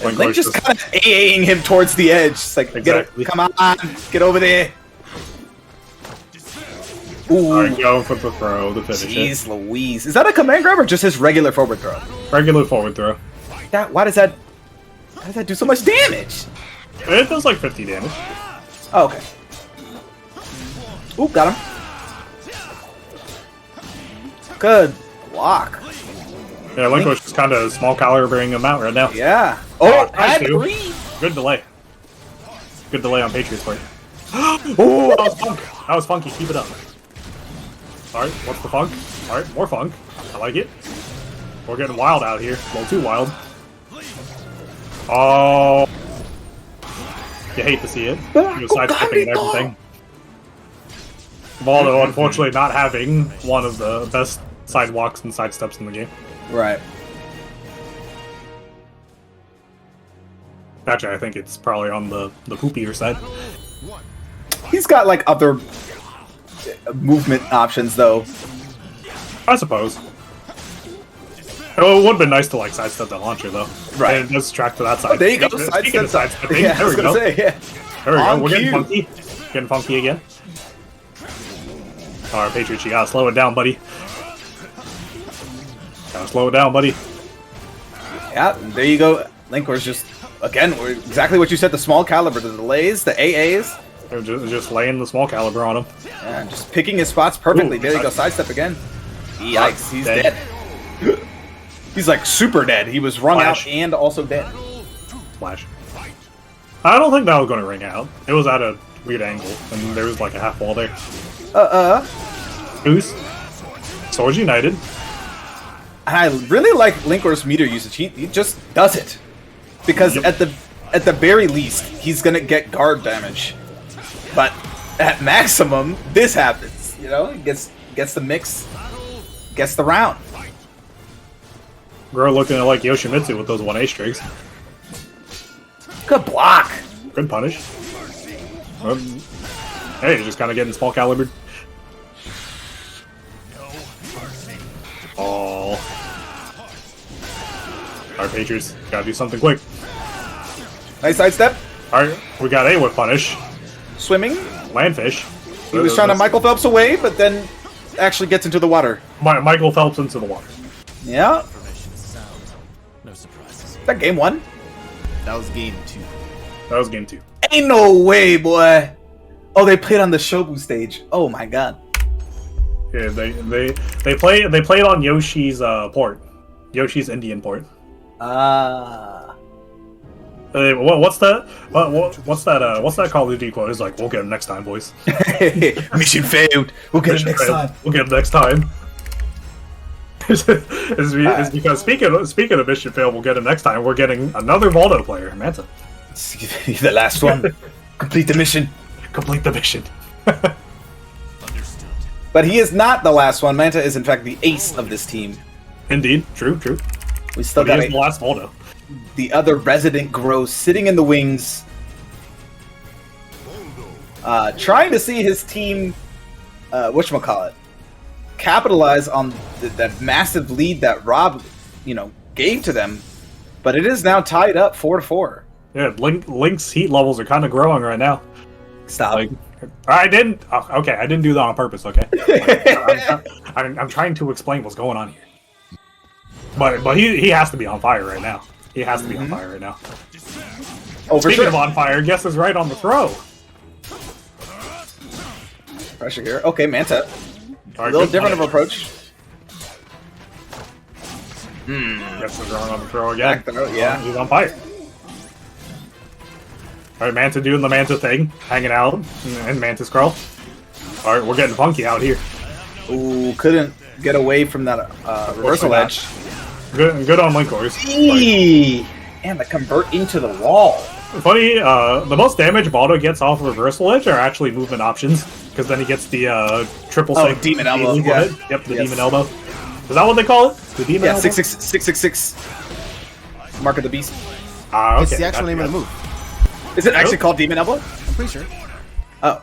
Linkorz Link just kind of AAing him towards the edge. It's like, Exactly. come on, get over there. Ooh, Alright, go for the throw, the finish. jeez Louise. Is that a command grab or just his regular forward throw? Regular forward throw. Why does that do so much damage? It does like 50 damage. Oh, okay. Ooh, got him. Good block. Yeah, Linkorz is kind of small calibering him out right now. Yeah. Oh, I had do. three. Good delay. Good delay on Patriots part. Oh, that was funk. That was funky. Keep it up. Alright, what's the funk? Alright, more funk. I like it. We're getting wild out here. A little too wild. Oh. You hate to see it. You're sidestepping and everything. Voldo, unfortunately, not having one of the best sidewalks and sidesteps in the game. Right. Actually, I think it's probably on the poopier side. He's got like other movement options though. I suppose. Oh, it would have been nice to like sidestep that launcher though. Right. And let's track to that side. Oh, there you go. Speaking of sidestepping, Yeah, I there was we gonna go. say, yeah. There we go. On We're getting cue. funky. Getting funky again. Alright, Patriots, you gotta slow it down, buddy. Gotta slow it down, buddy. Yeah, there you go. Linkorz just again exactly what you said. The small caliber, the delays, the AAs. They're just laying the small caliber on him. Yeah, just picking his spots perfectly. Ooh, There you go. nice. Sidestep again. Yikes, he's Dead. dead. He's like super dead. He was wrung Flash. out and also dead. Flash. I don't think that was gonna ring out. It was at a weird angle, and there was like a half wall there. Goose. Swords United. And I really like Linkor's meter usage. He just does it. Because Yep. at the very least, he's gonna get guard damage. But at maximum, this happens. You know, he gets the mix, gets the round. Girl looking like Yoshimitsu with those 1A streaks. Good block. Good punish. Hey, you're just kind of getting small calibered. Oh. Our Patriots gotta do something quick. Nice sidestep. Alright, we got a whip punish. Swimming. Landfish. He was trying to Michael Phelps away, but then actually gets into the water. Michael Phelps into the water. Yeah. No surprises. That game 1. That was game 2. That was game 2. Ain't no way, boy. Oh, they played on the Shobu stage. Oh my god. Yeah, they played on Yoshi's port. Yoshi's Indian port. What's that? What's that Call of Duty quote? It's like, we'll get him next time, boys. Mission failed. We'll get him next time. We'll get him next time. It's because speaking of mission failed, we'll get him next time. We're getting another Voldo player, Manta. The last one. Complete the mission. Complete the mission. Understood. But he is not the last one. Manta is in fact the ace of this team. Indeed, true. We still But got he is the last Voldo. the other resident Grow sitting in the wings, trying to see his team, whatchamacallit, capitalize on that massive lead that Rob, gave to them. But it is now tied up 4-4. Yeah, Link's heat levels are kind of growing right now. Stop. I didn't. Okay, I didn't do that on purpose. Okay, I'm trying to explain what's going on here. But he has to be on fire right now. He has to be on fire right now. Oh, for Speaking sure. of on fire, guess is right on the throw. Pressure here. Okay, Manta. All A right, little good different of punish. approach. Guess is wrong on the throw again. Back throw, yeah. He's on fire. All right, Manta doing the Manta thing, hanging out in Manta's crawl. All right, we're getting funky out here. Ooh, couldn't get away from that reversal edge. Good on Linkorz. Eee! And the convert into the wall. Funny, the most damage Baldo gets off reversal edge are actually movement options, because then he gets the triple Oh, six demon elbow, hit. yeah. Yep, the Yes. demon elbow. Is that what they call it? The demon Yeah, elbow? 666. Mark of the beast. Ah, okay. It's the actual name of the move. Is it actually called demon elbow? I'm pretty sure. Oh.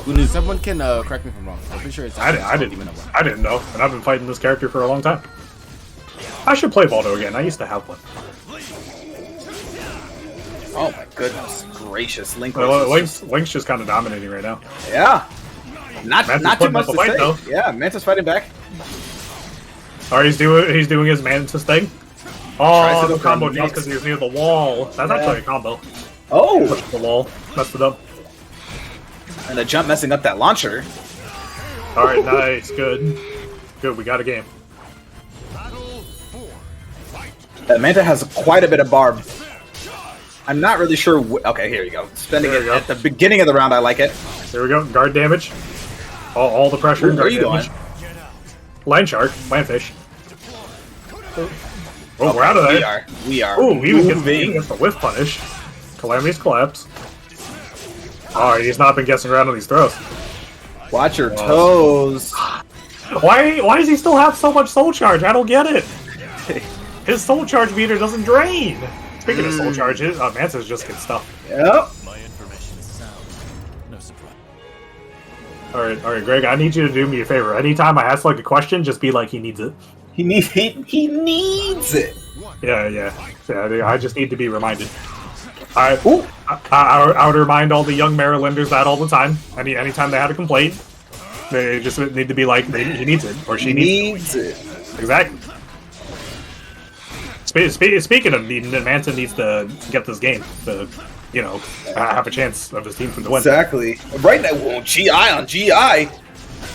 Who knew? Someone can correct me if I'm wrong. I'm pretty sure it's I actually didn't. Demon Elbow. I didn't know, and I've been fighting this character for a long time. I should play Baldo again. I used to have one. Oh my goodness gracious, Linkorz. Link's just kind of dominating right now. Yeah. Not Manta's too putting much up a to fight, say. though. Yeah, Manta's fighting back. Alright, he's doing his Mantis thing. Tries Oh, to go the for combo a jump mix. because he was near the wall. That's actually a combo. Oh, The wall messed it up. and the jump messing up that launcher. Alright, nice, good. Good, we got a game. Manta has quite a bit of barb. I'm not really sure. Okay, here you go. Spending There it you go. at the beginning of the round. I like it. There we go, guard damage. All the pressure, Ooh, where guard are you going? damage. Land shark, landfish. Oh, we're out of there. We are. Ooh, he even moving. gets the whiff punish. Calamity's collapse. Alright, he's not been guessing around on these throws. Watch your toes. Why does he still have so much soul charge? I don't get it. His soul charge meter doesn't drain. Speaking of soul charges, Manta's just getting stuff. Yep. My information is sound. No surprise. Alright, Greg, I need you to do me a favor. Anytime I ask like a question, just be like he needs it. He needs it. Yeah, I just need to be reminded. I would remind all the young Marylanders that all the time. Anytime they had a complaint, they just need to be like, he needs it, or she needs it. Exactly. Speaking of needing it, Manta needs to get this game to, have a chance of his team to win. Exactly. Right now, well, GI on GI.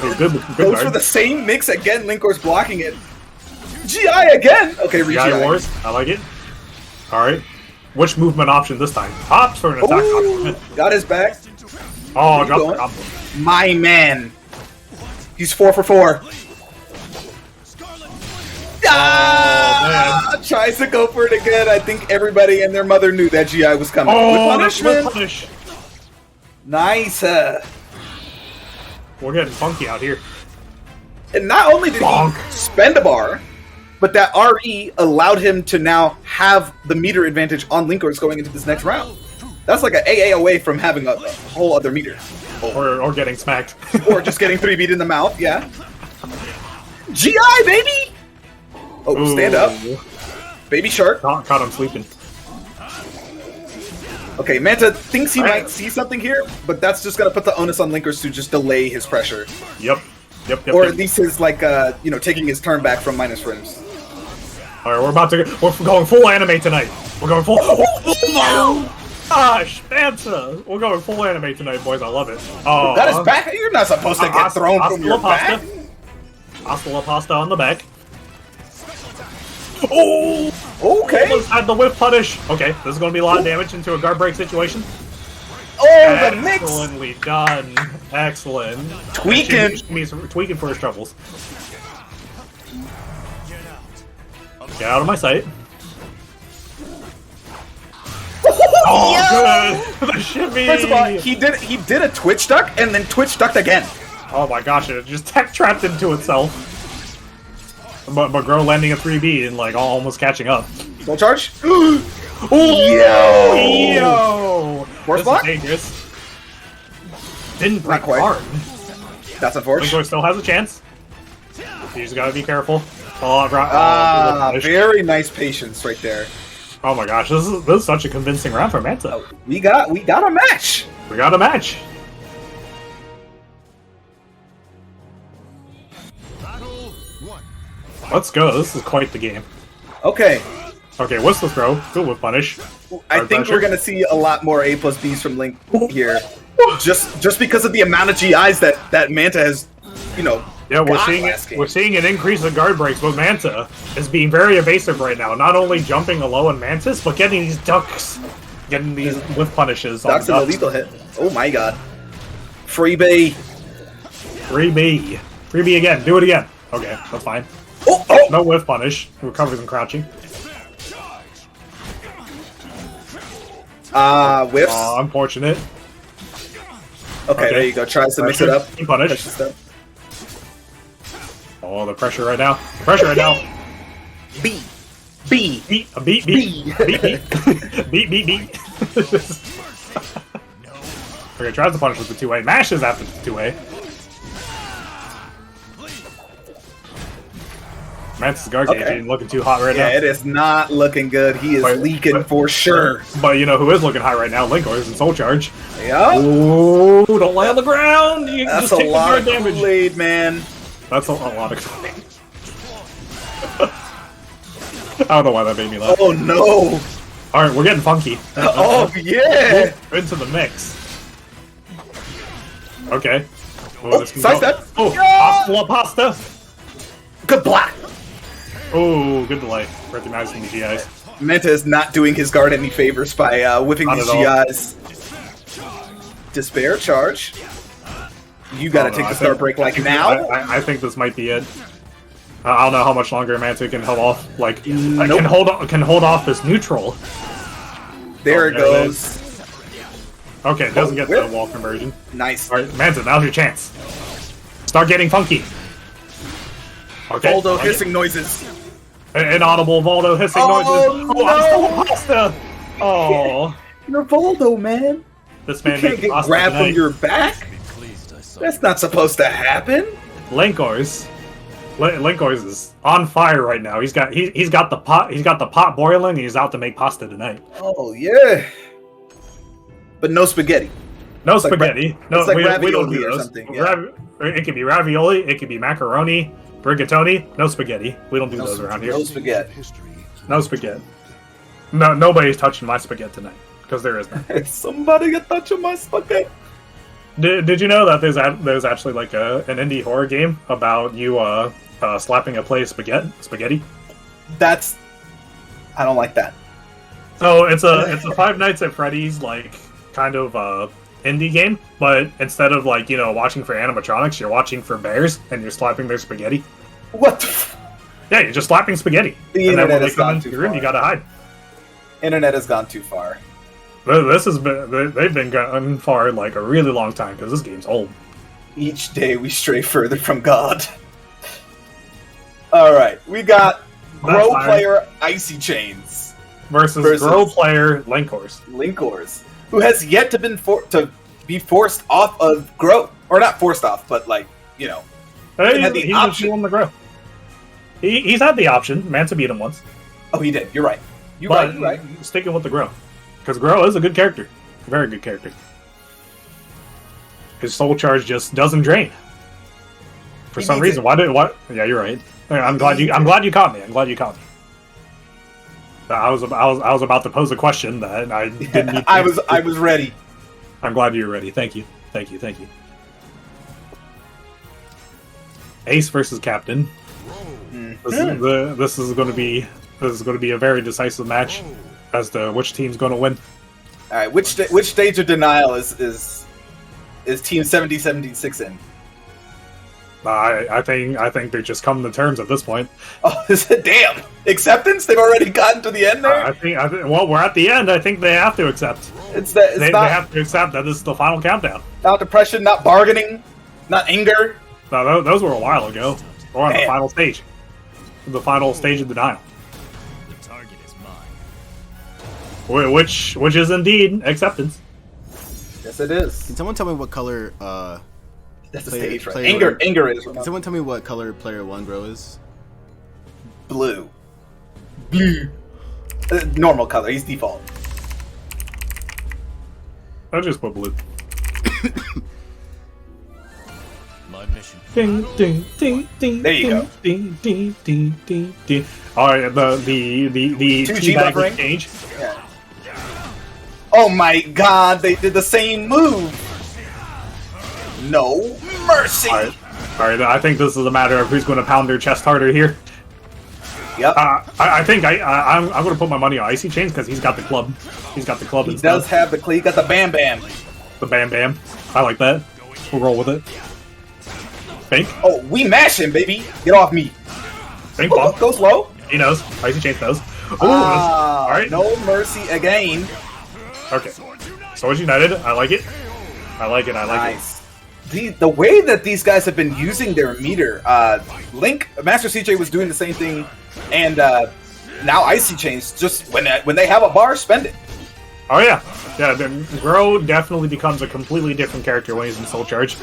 Good Goes guard. for the same mix again. Linkorz blocking it. GI again. Okay, GI Wars, I like it. Alright. Which movement option this time? Opts for an attack option. Got his back. Oh, drop going? the combo. My man. He's 4 for 4. Ah! Tries to go for it again. I think everybody and their mother knew that GI was coming. Oh, With that's punishment. punish. Nice. We're getting funky out here. And not only did Bonk. he spend a bar, but that RE allowed him to now have the meter advantage on Linkorz going into this next round. That's like an AA away from having a whole other meter. Or getting smacked. Or just getting 3 beat in the mouth, yeah. GI, baby! Oh, stand up. Baby shark. Caught him sleeping. Okay, Manta thinks he might see something here, but that's just gonna put the onus on Linkorz to just delay his pressure. Yep. Or at least his, like, taking his turn back from minus frames. Alright, we're going full anime tonight. We're going full. Oh, gosh, Manta! We're going full anime tonight, boys. I love it. Oh, that is back. You're not supposed to get thrown from your back. Hasta la pasta on the back. Oh! Okay. Almost had the whip punish. Okay, this is going to be a lot of damage into a guard break situation. Oh, the mix! Excellently done. Excellent. Tweaking. Tweaking for his troubles. Get out of my sight. Oh, good. The shimmy. First of all, he did a twitch duck and then twitch ducked again. Oh my gosh, it just tech trapped into itself. But Grow landing a 3B and like almost catching up. Full charge. Yo! Force This block? is dangerous. Didn't break quite. hard. That's unfortunate. Linkorz still has a chance. You just gotta be careful. Very nice patience right there. Oh my gosh, this is such a convincing round for Manta. We got a match. We got a match. Battle 1. Let's go. This is quite the game. Okay. Okay, what's the throw? Good whip punish. I Guard think pressure. we're gonna see a lot more A plus Bs from Link here. Just because of the amount of GIs that Manta has, Yeah, got last game. we're seeing an increase in guard breaks, but Manta is being very evasive right now. Not only jumping a low on Mantis, but getting these ducks, getting these whiff punishes. Ducks and a lethal hit. Oh my god. Freebie. 3B. 3B again. Do it again. Okay, that's fine. Oh. No whiff punish. Recovers and crouching. Whiffs. Unfortunate. Okay, there you go. Tries to mix it up. Team punish. Push the stuff. Oh, the pressure right now. Pressure right now. B. Beat. Beat. Beat. Okay, tries to punish with the 2A. Mashes after the 2A. Mantis' guard gauge ain't looking too hot right now. Yeah, it is not looking good. He is leaking for sure. But you know who is looking high right now? Linkorz in Soul Charge. Yeah. Ooh, don't lay on the ground! You can That's just a take the lot guard of damage. Kool-Aid, man. That's a lot of Kool-Aid. I don't know why that made me laugh. Oh no. Alright, we're getting funky. Oh yeah. Into the mix. Okay. Oh, this can side go. step. Oh, Yeah. pasta la pasta! Good block. Oh, good delay. Recognizing the GIs. Manta is not doing his guard any favors by whipping Not these at all. GIs. Despair charge. You gotta take the start break like now. I think this might be it. I don't know how much longer Manta can hold off. Like, Nope. can hold off this neutral. There it there it goes. Okay, it doesn't get whip. the wall conversion. Nice. Alright, Manta, now's your chance. Start getting funky. Okay. Voldo I like it. hissing noises. Inaudible Voldo hissing Oh, noises. no. Oh, pasta! Oh, You're Voldo, man. this You man can't made get pasta grabbed from tonight. your back. That's not supposed to happen. Linkorz. Linkorz is on fire right now. He's got the pot boiling. And he's out to make pasta tonight. Oh yeah. But no spaghetti. No like spaghetti. No, it's like we don't ravioli do or those. something, yeah. It could be ravioli. It could be macaroni, rigatoni. No spaghetti. We don't do those around here. No spaghetti. History. No spaghetti. No, nobody's touching my spaghetti tonight because there is none. Somebody get touching my spaghetti. Did you know that there's actually like an indie horror game about you slapping a plate of spaghetti? That's. I don't like that. So it's a Five Nights at Freddy's like kind of indie game, but instead of like watching for animatronics, you're watching for bears and you're slapping their spaghetti. What the Yeah, you're just slapping spaghetti. The And then when internet they has come gone into too the room, far. you gotta hide. Internet has gone too far. This has been they've been gone far like a really long time because this game's old. Each day we stray further from God. Alright, we got Grow fine. player Icychains Versus Grow player Linkorz. Linkorz, who has yet to be forced off of Grow, or not forced off, but like Hey, had the he's option. on the grow. He's had the option. Manta beat him once. Oh, he did. You're right. You're But right. sticking with the grow. Because grow is a good character. A very good character. His soul charge just doesn't drain. For some reason. What? Yeah, you're right. I'm glad you caught me. I was about to pose a question that I didn't need to I was ready. I'm glad you were ready. Thank you. Ace versus Captain. This is going to be a very decisive match as to which team's going to win. All right, which stage of denial is Team 7076 in? I think they're just coming to terms at this point. Oh, damn! Acceptance? They've already gotten to the end there. I think well, we're at the end. I think they have to accept. They have to accept that this is the final countdown. Not depression, not bargaining, not anger. No, those were a while ago. We're on the final stage. The final stage of denial. The target is mine. Which is indeed acceptance. Yes, it is. Can someone tell me what color? That's the player- stage, right? player- Anger is Can someone tell me what color player 1 grow is? blue. Normal color. He's default. I just put blue. My mission. Ding ding ding ding. There you go. Ding ding ding ding ding. All right, the 2G teabag buffering? exchange. Yeah. Oh my God! They did the same move. No mercy. All right. I think this is a matter of who's going to pound their chest harder here. Yep. I think I'm going to put my money on Icychains because he's got the club. He's got the club. He does have the he got the bam bam. The bam bam. I like that. We'll roll with it. Fake. Oh, we mash him, baby. Get off me. Fake Oh, ball. go slow. He knows. Icychains knows. Ooh, Ah, all right. no mercy again. Okay. Swords United. I like it. I like it. Nice. The way that these guys have been using their meter, MasterCJ was doing the same thing, and now Icychains, just when they have a bar, spend it. Oh yeah. Then Grow definitely becomes a completely different character when he's in Soul Charge.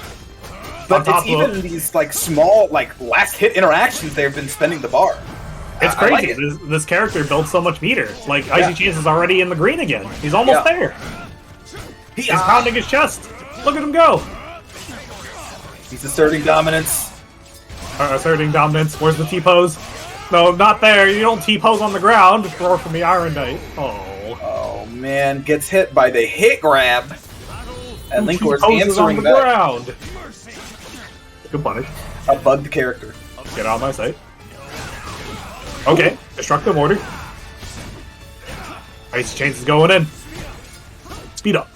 But it's even these like small last hit interactions they've been spending the bar. It's I crazy. like it. This character builds so much meter. Like Icychains is already in the green again. He's almost there. He's pounding his chest. Look at him go. He's asserting dominance. Asserting dominance. Where's the T-pose? No, not there. You don't T-pose on the ground. Roar from the Iron Knight. Oh man, gets hit by the hit grab. And Linkorz T-poses on answering the that. ground. Good punish. A bugged character. Get out of my sight. Okay, destructive order. Icychains is going in. Speed up.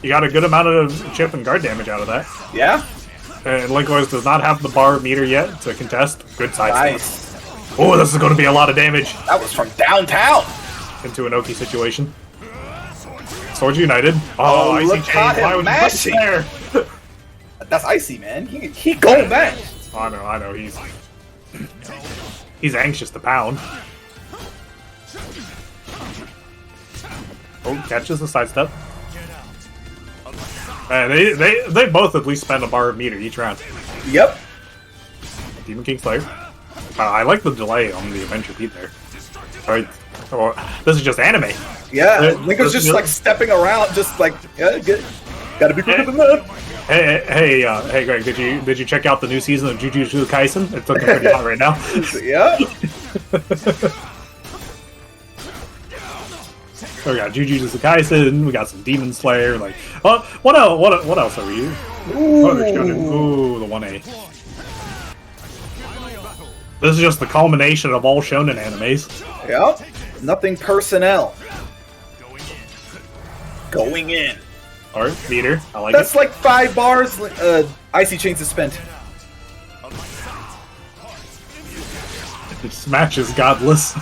You got a good amount of chip and guard damage out of that. Yeah? And Linkorz does not have the bar meter yet to contest. Good side Nice. step. Oh, this is going to be a lot of damage That was from downtown. into an Oki situation. Swords United. Oh, look Icychains. at him Why would you put mashing. there? That's Icy, man. He going back. I know. He's anxious to pound. Oh, catches the sidestep. And they both at least spend a bar of meter each round. Yep. Demon King Slayer. I like the delay on the Adventure Beat there. Alright. Oh, this is just anime. Yeah. this Lincoln's just is- stepping around, just good. Gotta be quicker than that. Hey, Greg, did you check out the new season of Jujutsu Kaisen? It's looking pretty hot right now. Yeah. So we got Jujutsu Kaisen, we got some Demon Slayer, what else are we? Ooh, the 1A. This is just the culmination of all shonen animes. Yep. Nothing personnel. Going in. Alright, meter. I like That's it. like 5 bars. Icychains is spent. This match is godless.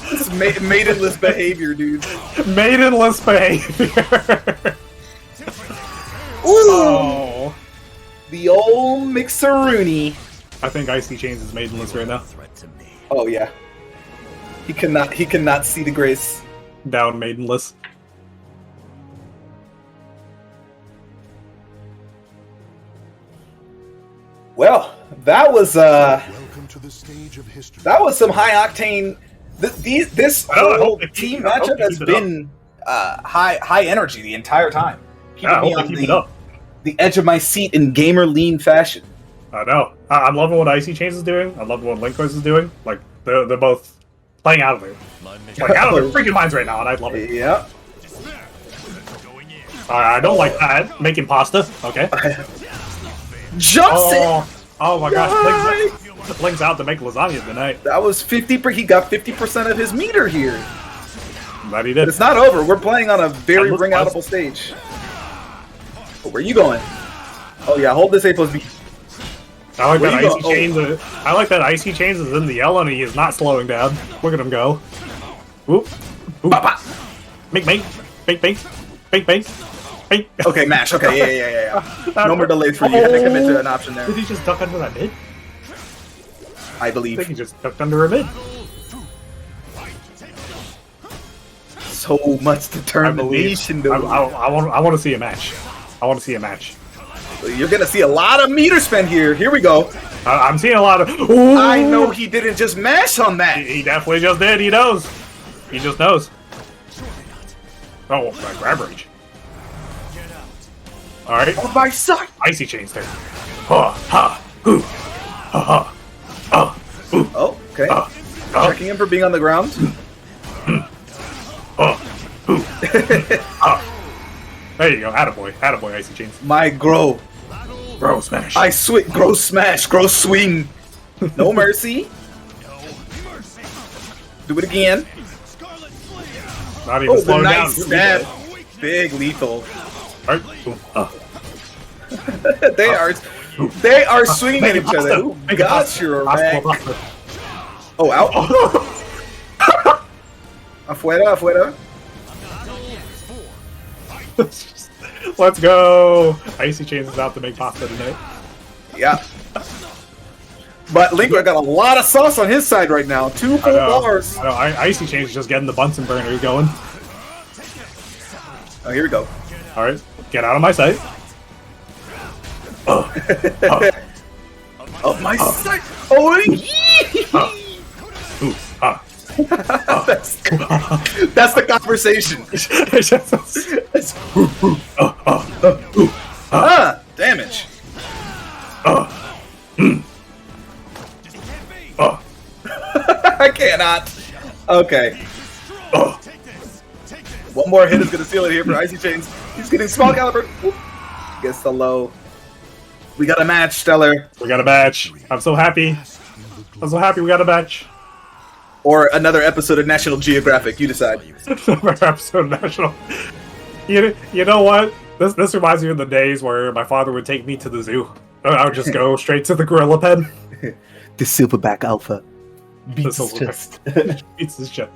This maidenless behavior, dude. Maidenless behavior. Ooh. Oh. The old Mixeroonie. I think Icychains is maidenless right now. Threat to me. Oh yeah. He cannot see the grace. down maidenless. Well, that was Welcome to the stage of history. that was some high octane. This Well, I whole hope they team keep- I hope matchup they has keep it up. been high energy the entire time. Yeah, I Keeping me hope on they keep it up. the edge of my seat in gamer lean fashion. I know. I'm loving what Icychains is doing. I'm loving what Linkorz is doing. Like they're both playing out of it, My mission like out of their freaking minds right now, and I love it. Yeah. going in. I don't like that. Making pasta. Okay. Jumps it. Oh my gosh. Link's out to make lasagna tonight. That was 50. He got 50% of his meter here. But he But did. it's not over. We're playing on a very That looks ring-outable stage. Oh, where are you going? Oh yeah, hold this A plus B. I like Where that you Icychains. I like that Icychains is in the yellow and he is not slowing down. Look at him go. Whoop. Whoop. Pop. Bink, bink. Bink, bink. Bink, bink. Bink. Okay, mash. Okay, yeah. No more delays for you. You had to commit to an option there. Did he just duck under that mid? I I think he believe. just ducked under a mid. So much I believe. determination. I want to see a match. I want to see a match. You're gonna see a lot of meter spend here. Here we go. I'm seeing a lot of. Ooh! I know he didn't just mash on that. He definitely just did. He knows. He just knows. Oh, my grab rage. All right. On my side. Icychains there. Ha ha. Hoo. Ha ha. Ooh. Oh, okay. Checking him for being on the ground. There you go. Attaboy. Attaboy, Icychains. My grow. Bro, smash. I swing. Grow smash. Grow swing. No mercy. Do it again. Not even Oh, the slowing down. nice stab. Big lethal. All right. Boom. They are swinging at Make each it other. pasta. Ooh, Make it got pasta. your Pasta, back. pasta. Oh, out. Afuera. Let's go. Icychains is out to make pasta tonight. Yeah. But Linkorz got a lot of sauce on his side right now. 2 full bars. I know. Icychains is just getting the Bunsen burners going. Oh, here we go. All right, get out of my sight. Oh, my side. Oh, yee. Ooh, ah. That's the conversation. Damage. I cannot. Okay. One more hit is going to seal it here for Icychains. He's getting small caliber. Whoop. Gets the low. We got a match, Stellar. We got a match. I'm so happy. I'm so happy we got a match. Or another episode of National Geographic. You decide. Another episode of National. You know what? This reminds me of the days where my father would take me to the zoo. I would just go straight to the gorilla pen. The Silverback Alpha. Beats his chest. Beats his chest.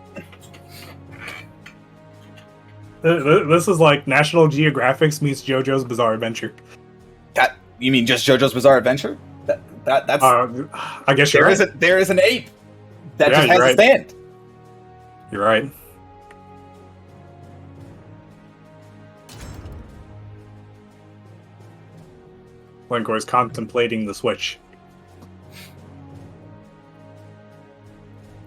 This is like National Geographic's meets JoJo's Bizarre Adventure. That you mean just JoJo's Bizarre Adventure? That's I guess you're right. there is an ape that Yeah, just has you're a right. stand. You're right. Linkorz contemplating the switch.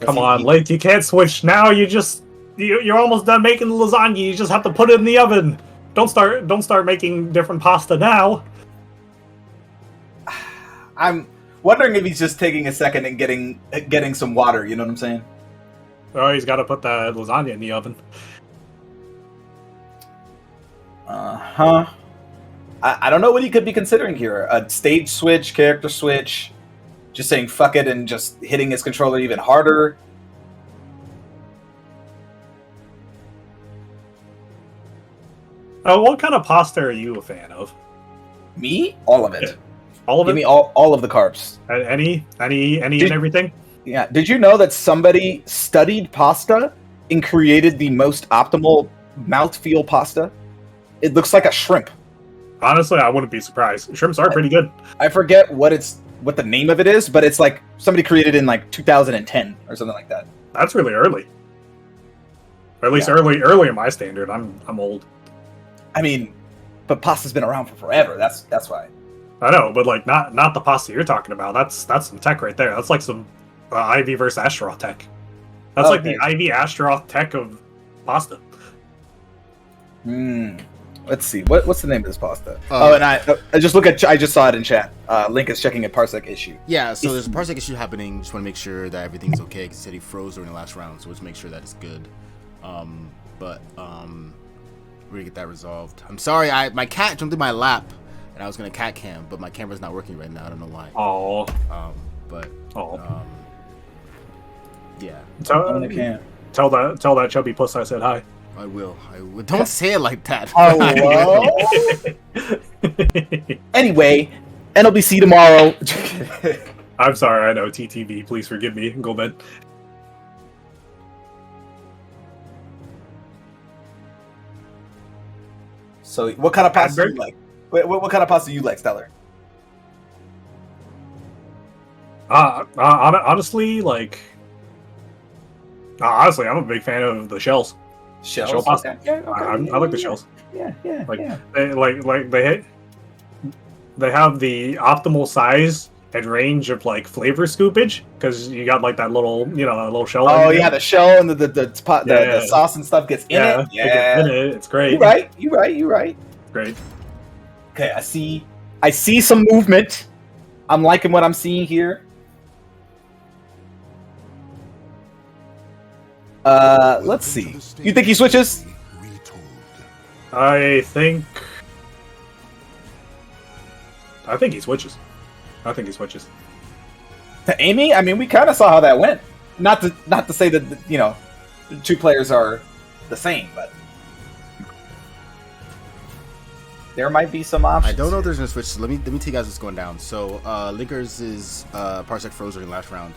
Come on, Link, you can't switch now. You're almost done making the lasagna. You just have to put it in the oven. Don't start making different pasta now. I'm wondering if he's just taking a second and getting some water. You know what I'm saying? Oh, he's got to put that lasagna in the oven. Huh. I don't know what he could be considering here. A stage switch, character switch, just saying fuck it and just hitting his controller even harder. What kind of pasta are you a fan of? Me? All of it. All of Give it? me all of the carbs. Any and everything? Yeah. Did you know that somebody studied pasta and created the most optimal mouthfeel pasta? It looks like a shrimp. Honestly, I wouldn't be surprised. Shrimps are pretty good. I forget what the name of it is, but it's like somebody created it in like 2010 or something like that. That's really early. Or at least early in my standard. I'm old. I mean, but pasta's been around for forever. That's why. I know, but like not the pasta you're talking about. That's some tech right there. That's like some Ivy versus Astaroth tech. That's like the Ivy Astaroth tech of pasta. Let's see. What's the name of this pasta? And I just saw it in chat. Link is checking a parsec issue. Yeah, so there's a parsec issue happening. Just want to make sure that everything's okay because he said he froze during the last round, so let's make sure that it's good. We're gonna get that resolved. I'm sorry, my cat jumped in my lap, and I was gonna cat cam, but my camera's not working right now. I don't know why. Oh. Yeah. Tell that chubby puss I said hi. I will. Don't say it like that. Hello. Anyway, NLBC tomorrow. I'm sorry. I know TTV. Please forgive me. Go bed. So, what kind of pasta do you like? What kind of pasta do you like, Stellar? Honestly, I'm a big fan of the shells. Shell pasta. Okay. Yeah, okay. I like the shells. Yeah. They have the optimal size and range of like flavor scoopage because you got like that little shell. Oh yeah, the shell and the sauce and stuff gets in it. Yeah, it's great. You're right. Great. Okay, I see some movement. I'm liking what I'm seeing here. Let's see. You think he switches? I think he switches. To Amy? I mean, we kind of saw how that went. Not to say that the two players are the same, but there might be some options. I don't know if there's no switch. So let me tell you guys what's going down. So Linkorz is parsec froze during the last round.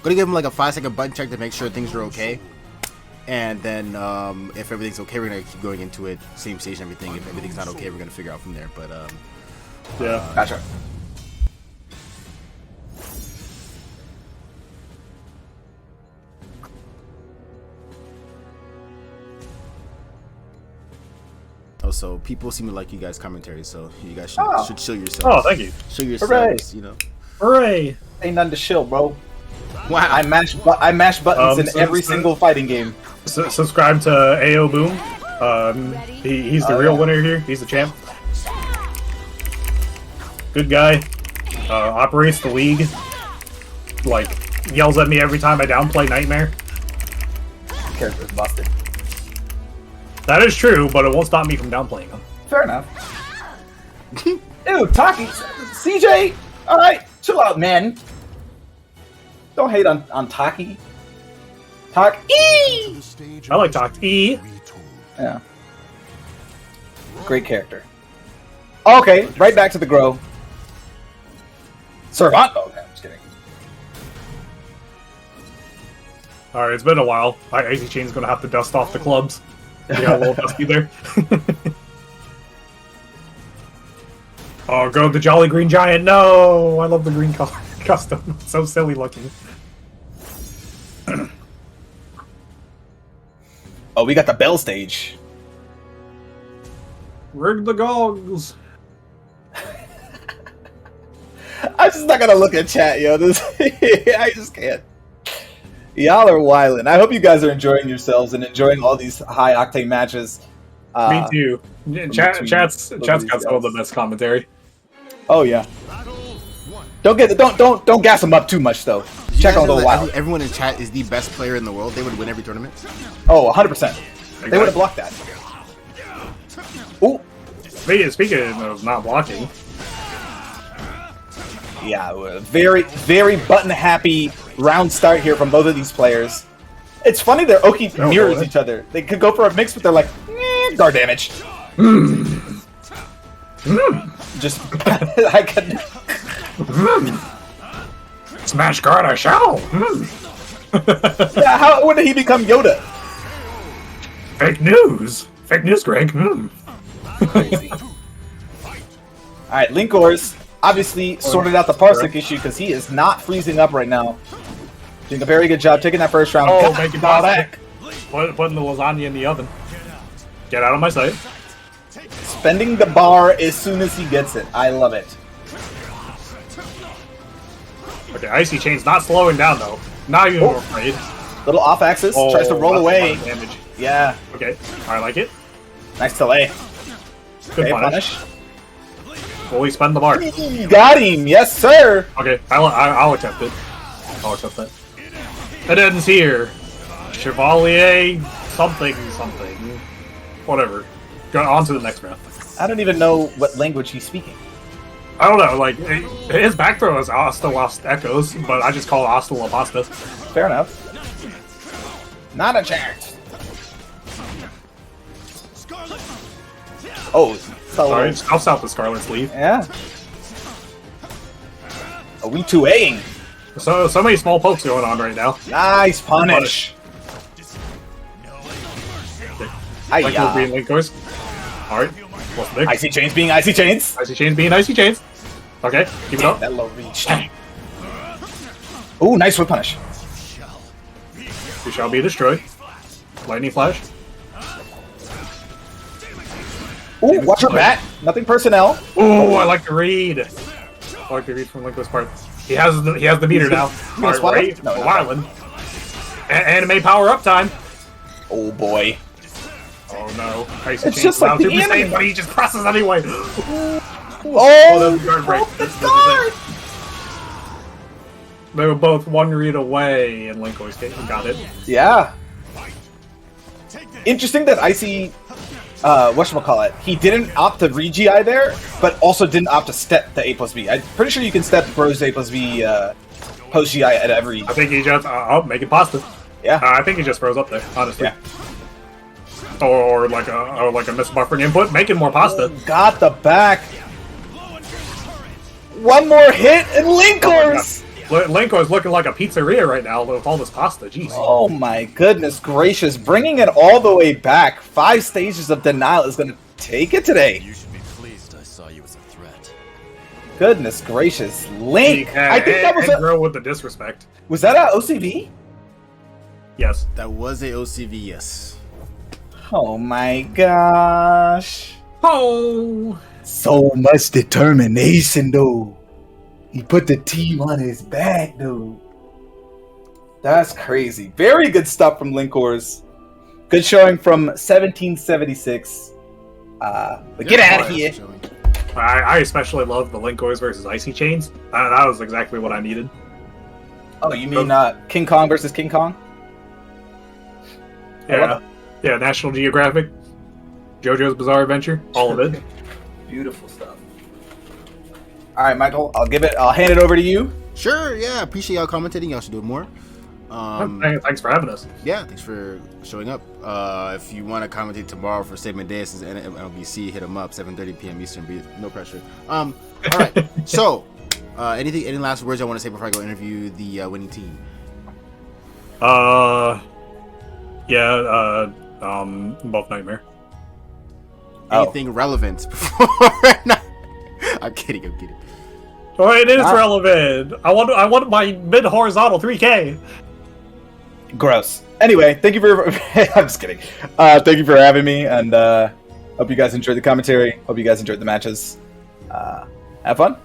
Gonna give him like a 5-second button check to make sure things are okay. And then if everything's okay, we're gonna keep going into it, same stage and everything. If everything's not okay, we're gonna figure out from there. But yeah, gotcha. Also, people seem to like you guys' commentary, so you guys should show yourselves. Oh, thank you. Show yourselves. Hooray. Hooray! Ain't nothing to shill, bro. Wow. I mash buttons in every single fighting game. Subscribe to AO Boom. He's the real winner here. He's the champ. Good guy. Operates the league. Like, yells at me every time I downplay Nightmare. Character's busted. That is true, but it won't stop me from downplaying him. Fair enough. Ew, Taki. CJ! Alright, chill out, man. Don't hate on Taki. Taki! I like Taki. Yeah. Great character. Okay, right back to the grow. Servant? Oh, okay, I'm just kidding. Alright, it's been a while. Icychains gonna have to dust off the clubs. You got a little dusty there. Oh, go the Jolly Green Giant. No! I love the green color custom. It's so silly looking. Oh, we got the bell stage. Rig the goggles. I'm just not gonna look at chat, yo. I just can't. Y'all are wildin'. I hope you guys are enjoying yourselves and enjoying all these high octane matches. Me too. Chat's got some of the best commentary. Oh yeah. Don't gas them up too much though. Check on the wild. Everyone in chat is the best player in the world. They would win every tournament. Oh, 100%. They would have blocked that. Ooh. Speaking of not blocking. Yeah, very, very button-happy round start here from both of these players. It's funny their Oki mirrors each other. They could go for a mix, but they're like, guard damage. Just, I could... Smash guard, I shall! Yeah, how when did he become Yoda? Fake news! Fake news, Greg. Crazy. Alright, Linkorz obviously sorted out the parsec issue because he is not freezing up right now. Doing a very good job taking that first round. Oh, thank you, back. Putting the lasagna in the oven. Get out of my sight. Spending the bar as soon as he gets it. I love it. Okay, Icychains not slowing down though. Not even afraid. Little off axis. Tries to roll that's away. a lot of damage. Yeah. Okay, I like it. Nice delay. Good Okay, punish. punish. Fully spend the bar. Got him. Yes, sir. Okay, I'll attempt it. I'll attempt that. It ends here. Chevalier something. Whatever. Go on to the next round. I don't even know what language he's speaking. I don't know, like, his back throw is Hasta Lost Echoes, but I just call it Hasta La Pasta. Fair enough. Not a chance. Oh, Sorry, I'll stop the Scarlet Sleeve. Yeah. Are we 2Aing? So many small pokes going on right now. Nice punish. Like we're Hiya. being Linkorz. Alright, what's the next? Icychains being Icychains. Icychains being Icychains. Okay, keep it up. That low reach. Ooh, nice whip punish. You shall be destroyed. Lightning Flash. Ooh, watch your bat. Nothing personnel. Ooh, I like the read. I like the read from Linkorz part. He has the meter now. gonna swallow? Alright, No, not Wildin'. Anime power up time. Oh boy. Oh no. It's just like the same, anime. but he just presses anyway. Oh, that's guard break. the That's guard. They were both one read away, and Linkorz got it. Yeah. Interesting that Icy, whatchamacallit, he didn't opt to re-GI there, but also didn't opt to step the A+B. I'm pretty sure you can step Bros A+B post-GI at every... I think he just making pasta. Yeah. I think he just froze up there, honestly. Yeah. Or like a misbuffering input, making more pasta. Got the back. One more hit and Linkorz! Linkorz looking like a pizzeria right now with all this pasta. Jeez. Oh my goodness gracious. Bringing it all the way back. 5 stages of denial is going to take it today. You should be pleased I saw you as a threat. Goodness gracious. Link! I think that was grow with the disrespect. Was that a OCV? Yes. That was a OCV, yes. Oh my gosh. Oh. So much determination, though. He put the team on his back, dude. That's crazy. Very good stuff from Linkorz. Good showing from 1776. But get out of here. I especially love the Linkorz versus Icychains. That was exactly what I needed. Oh, you mean King Kong versus King Kong? Yeah. Yeah, National Geographic. JoJo's Bizarre Adventure. All of it. Beautiful stuff. All right, Michael, I'll hand it over to you. Sure, yeah. Appreciate y'all commentating. Y'all should do it more. Thanks for having us. Yeah, thanks for showing up. If you want to commentate tomorrow for Statement Day since NLBC, hit them up 7:30 p.m. Eastern. No pressure. All right. So, any last words I want to say before I go interview the winning team? Both Nightmare. Anything relevant before? I'm kidding. Oh, it is relevant. I want my mid horizontal 3K. Gross. Anyway, thank you for. I'm just kidding. Thank you for having me, and hope you guys enjoyed the commentary. Hope you guys enjoyed the matches. Have fun.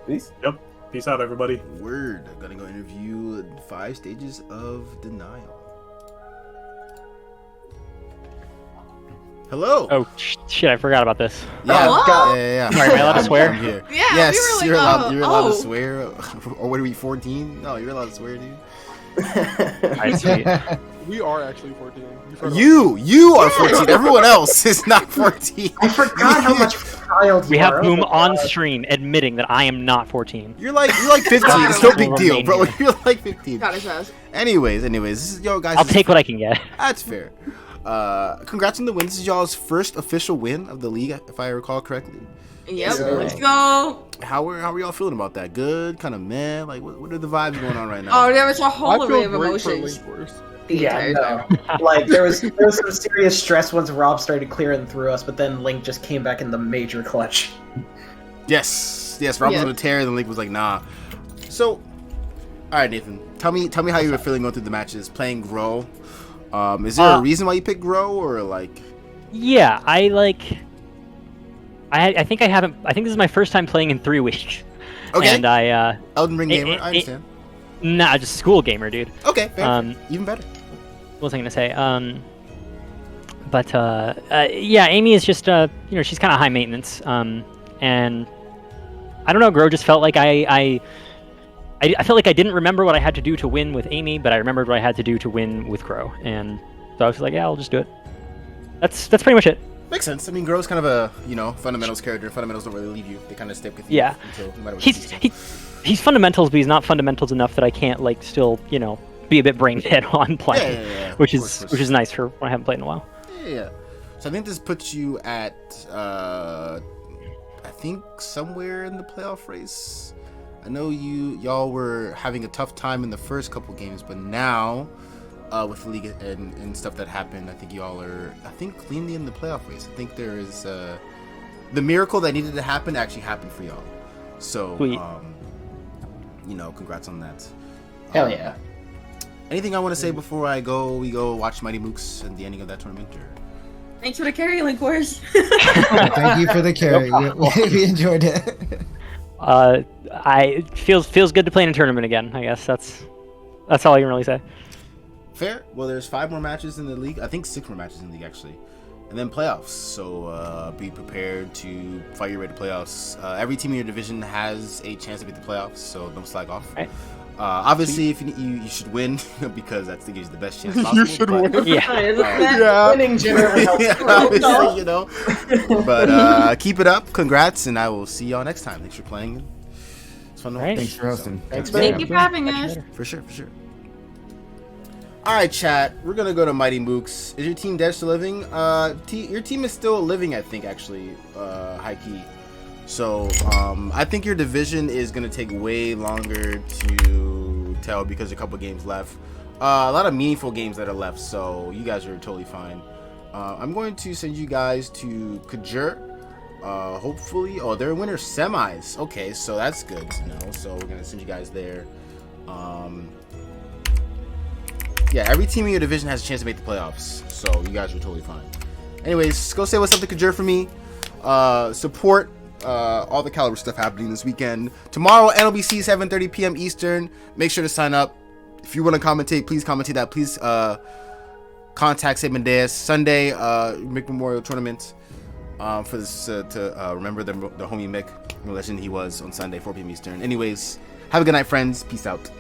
Peace. Yep. Peace out, everybody. Word. I'm gonna go interview 5 stages of denial. Hello. Oh shit! I forgot about this. Yeah. Hello? Yeah. Sorry, am I allowed to swear? I'm here. Yeah, Yes, we were like, you're allowed to oh. swear. Or what are we, 14? No, you're allowed to swear, dude. Alright, sweet. We are actually 14. You are 14. Everyone else is not 14. I forgot how much child We you have are. Boom Oh my on God. stream admiting that I am not 14. You're like 15. It's no big deal, bro. You're like 15. Got his ass. Anyways, this is guys. I'll take what I can get. That's fair. Congrats on the win. This is y'all's first official win of the league, if I recall correctly. Yep, Yeah. let's go. How are y'all feeling about that? Good, kind of meh. Like, what are the vibes going on right now? Oh, there was a whole I array feel of great for emotions. Linkorz. The Yeah, entire no. time. Like there was some serious stress once Rob started clearing through us, but then Link just came back in the major clutch. Yes. Rob was Yeah. gonna tear, and the Link was like, nah. So, all right, Nathan, tell me how you were feeling going through the matches, playing Grow. Is there a reason why you picked Grow, or like? Yeah, I think I haven't. I think this is my first time playing in 3 weeks. Okay. And I Elden Ring gamer. I understand. Nah, just school gamer, dude. Okay. Fair. Even better. What was I gonna say? Yeah, Amy is just she's kind of high maintenance. And I don't know, Grow just felt like I felt like I didn't remember what I had to do to win with Amy, but I remembered what I had to do to win with Grow, and so I was like, yeah, I'll just do it. That's pretty much it. Makes sense. I mean, Grow's kind of a fundamentals character. Fundamentals don't really leave you; they kind of stick with you. Yeah. Until, no matter what He's fundamentals, but he's not fundamentals enough that I can't like still be a bit brain dead on playing, which is nice for when I haven't played in a while. Yeah. So I think this puts you at I think somewhere in the playoff race. I know y'all were having a tough time in the first couple games, but now with the league and stuff that happened, I think y'all are cleanly in the playoff race. I think there is the miracle that needed to happen actually happened for y'all. So congrats on that. Hell yeah. Anything I want to say before we go watch Mighty Mooks and the ending of that tournament? Or? Thanks for the carry, Linkorz. Thank you for the carry. We enjoyed it. Feels good to play in a tournament again. I guess that's all I can really say. Fair. Well, there's 5 more matches in the league. I think 6 more matches in the league actually, and then playoffs. So be prepared to fight your way to playoffs. Every team in your division has a chance to beat the playoffs, so don't slack off. Right. Obviously, if you should win because that gives you the best chance possible. You should win. Yeah. Winning generally helps. Obviously, But keep it up. Congrats, and I will see y'all next time. Thanks for playing. It's fun to watch. Thanks for hosting. Thank you for having us. For sure. All right, chat. We're gonna go to Mighty Mooks. Is your team dead still living? Your team is still living, I think, actually. High key. So I think your division is gonna take way longer to tell because a couple games left. A lot of meaningful games that are left, so you guys are totally fine. I'm going to send you guys to Kajur. Hopefully, they're winner semis. Okay, so that's good to know. So we're gonna send you guys there. Yeah, every team in your division has a chance to make the playoffs, so you guys are totally fine. Anyways, go say what's up to Kajur for me. Support all the Caliber stuff happening this weekend. Tomorrow, NLBC 7:30 p.m. Eastern. Make sure to sign up. If you want to commentate, please commentate that. Please contact Saban Deus. Sunday, Mick Memorial Tournament. For this to remember the homie Mick, the legend he was on Sunday, 4 p.m. Eastern. Anyways, have a good night, friends. Peace out.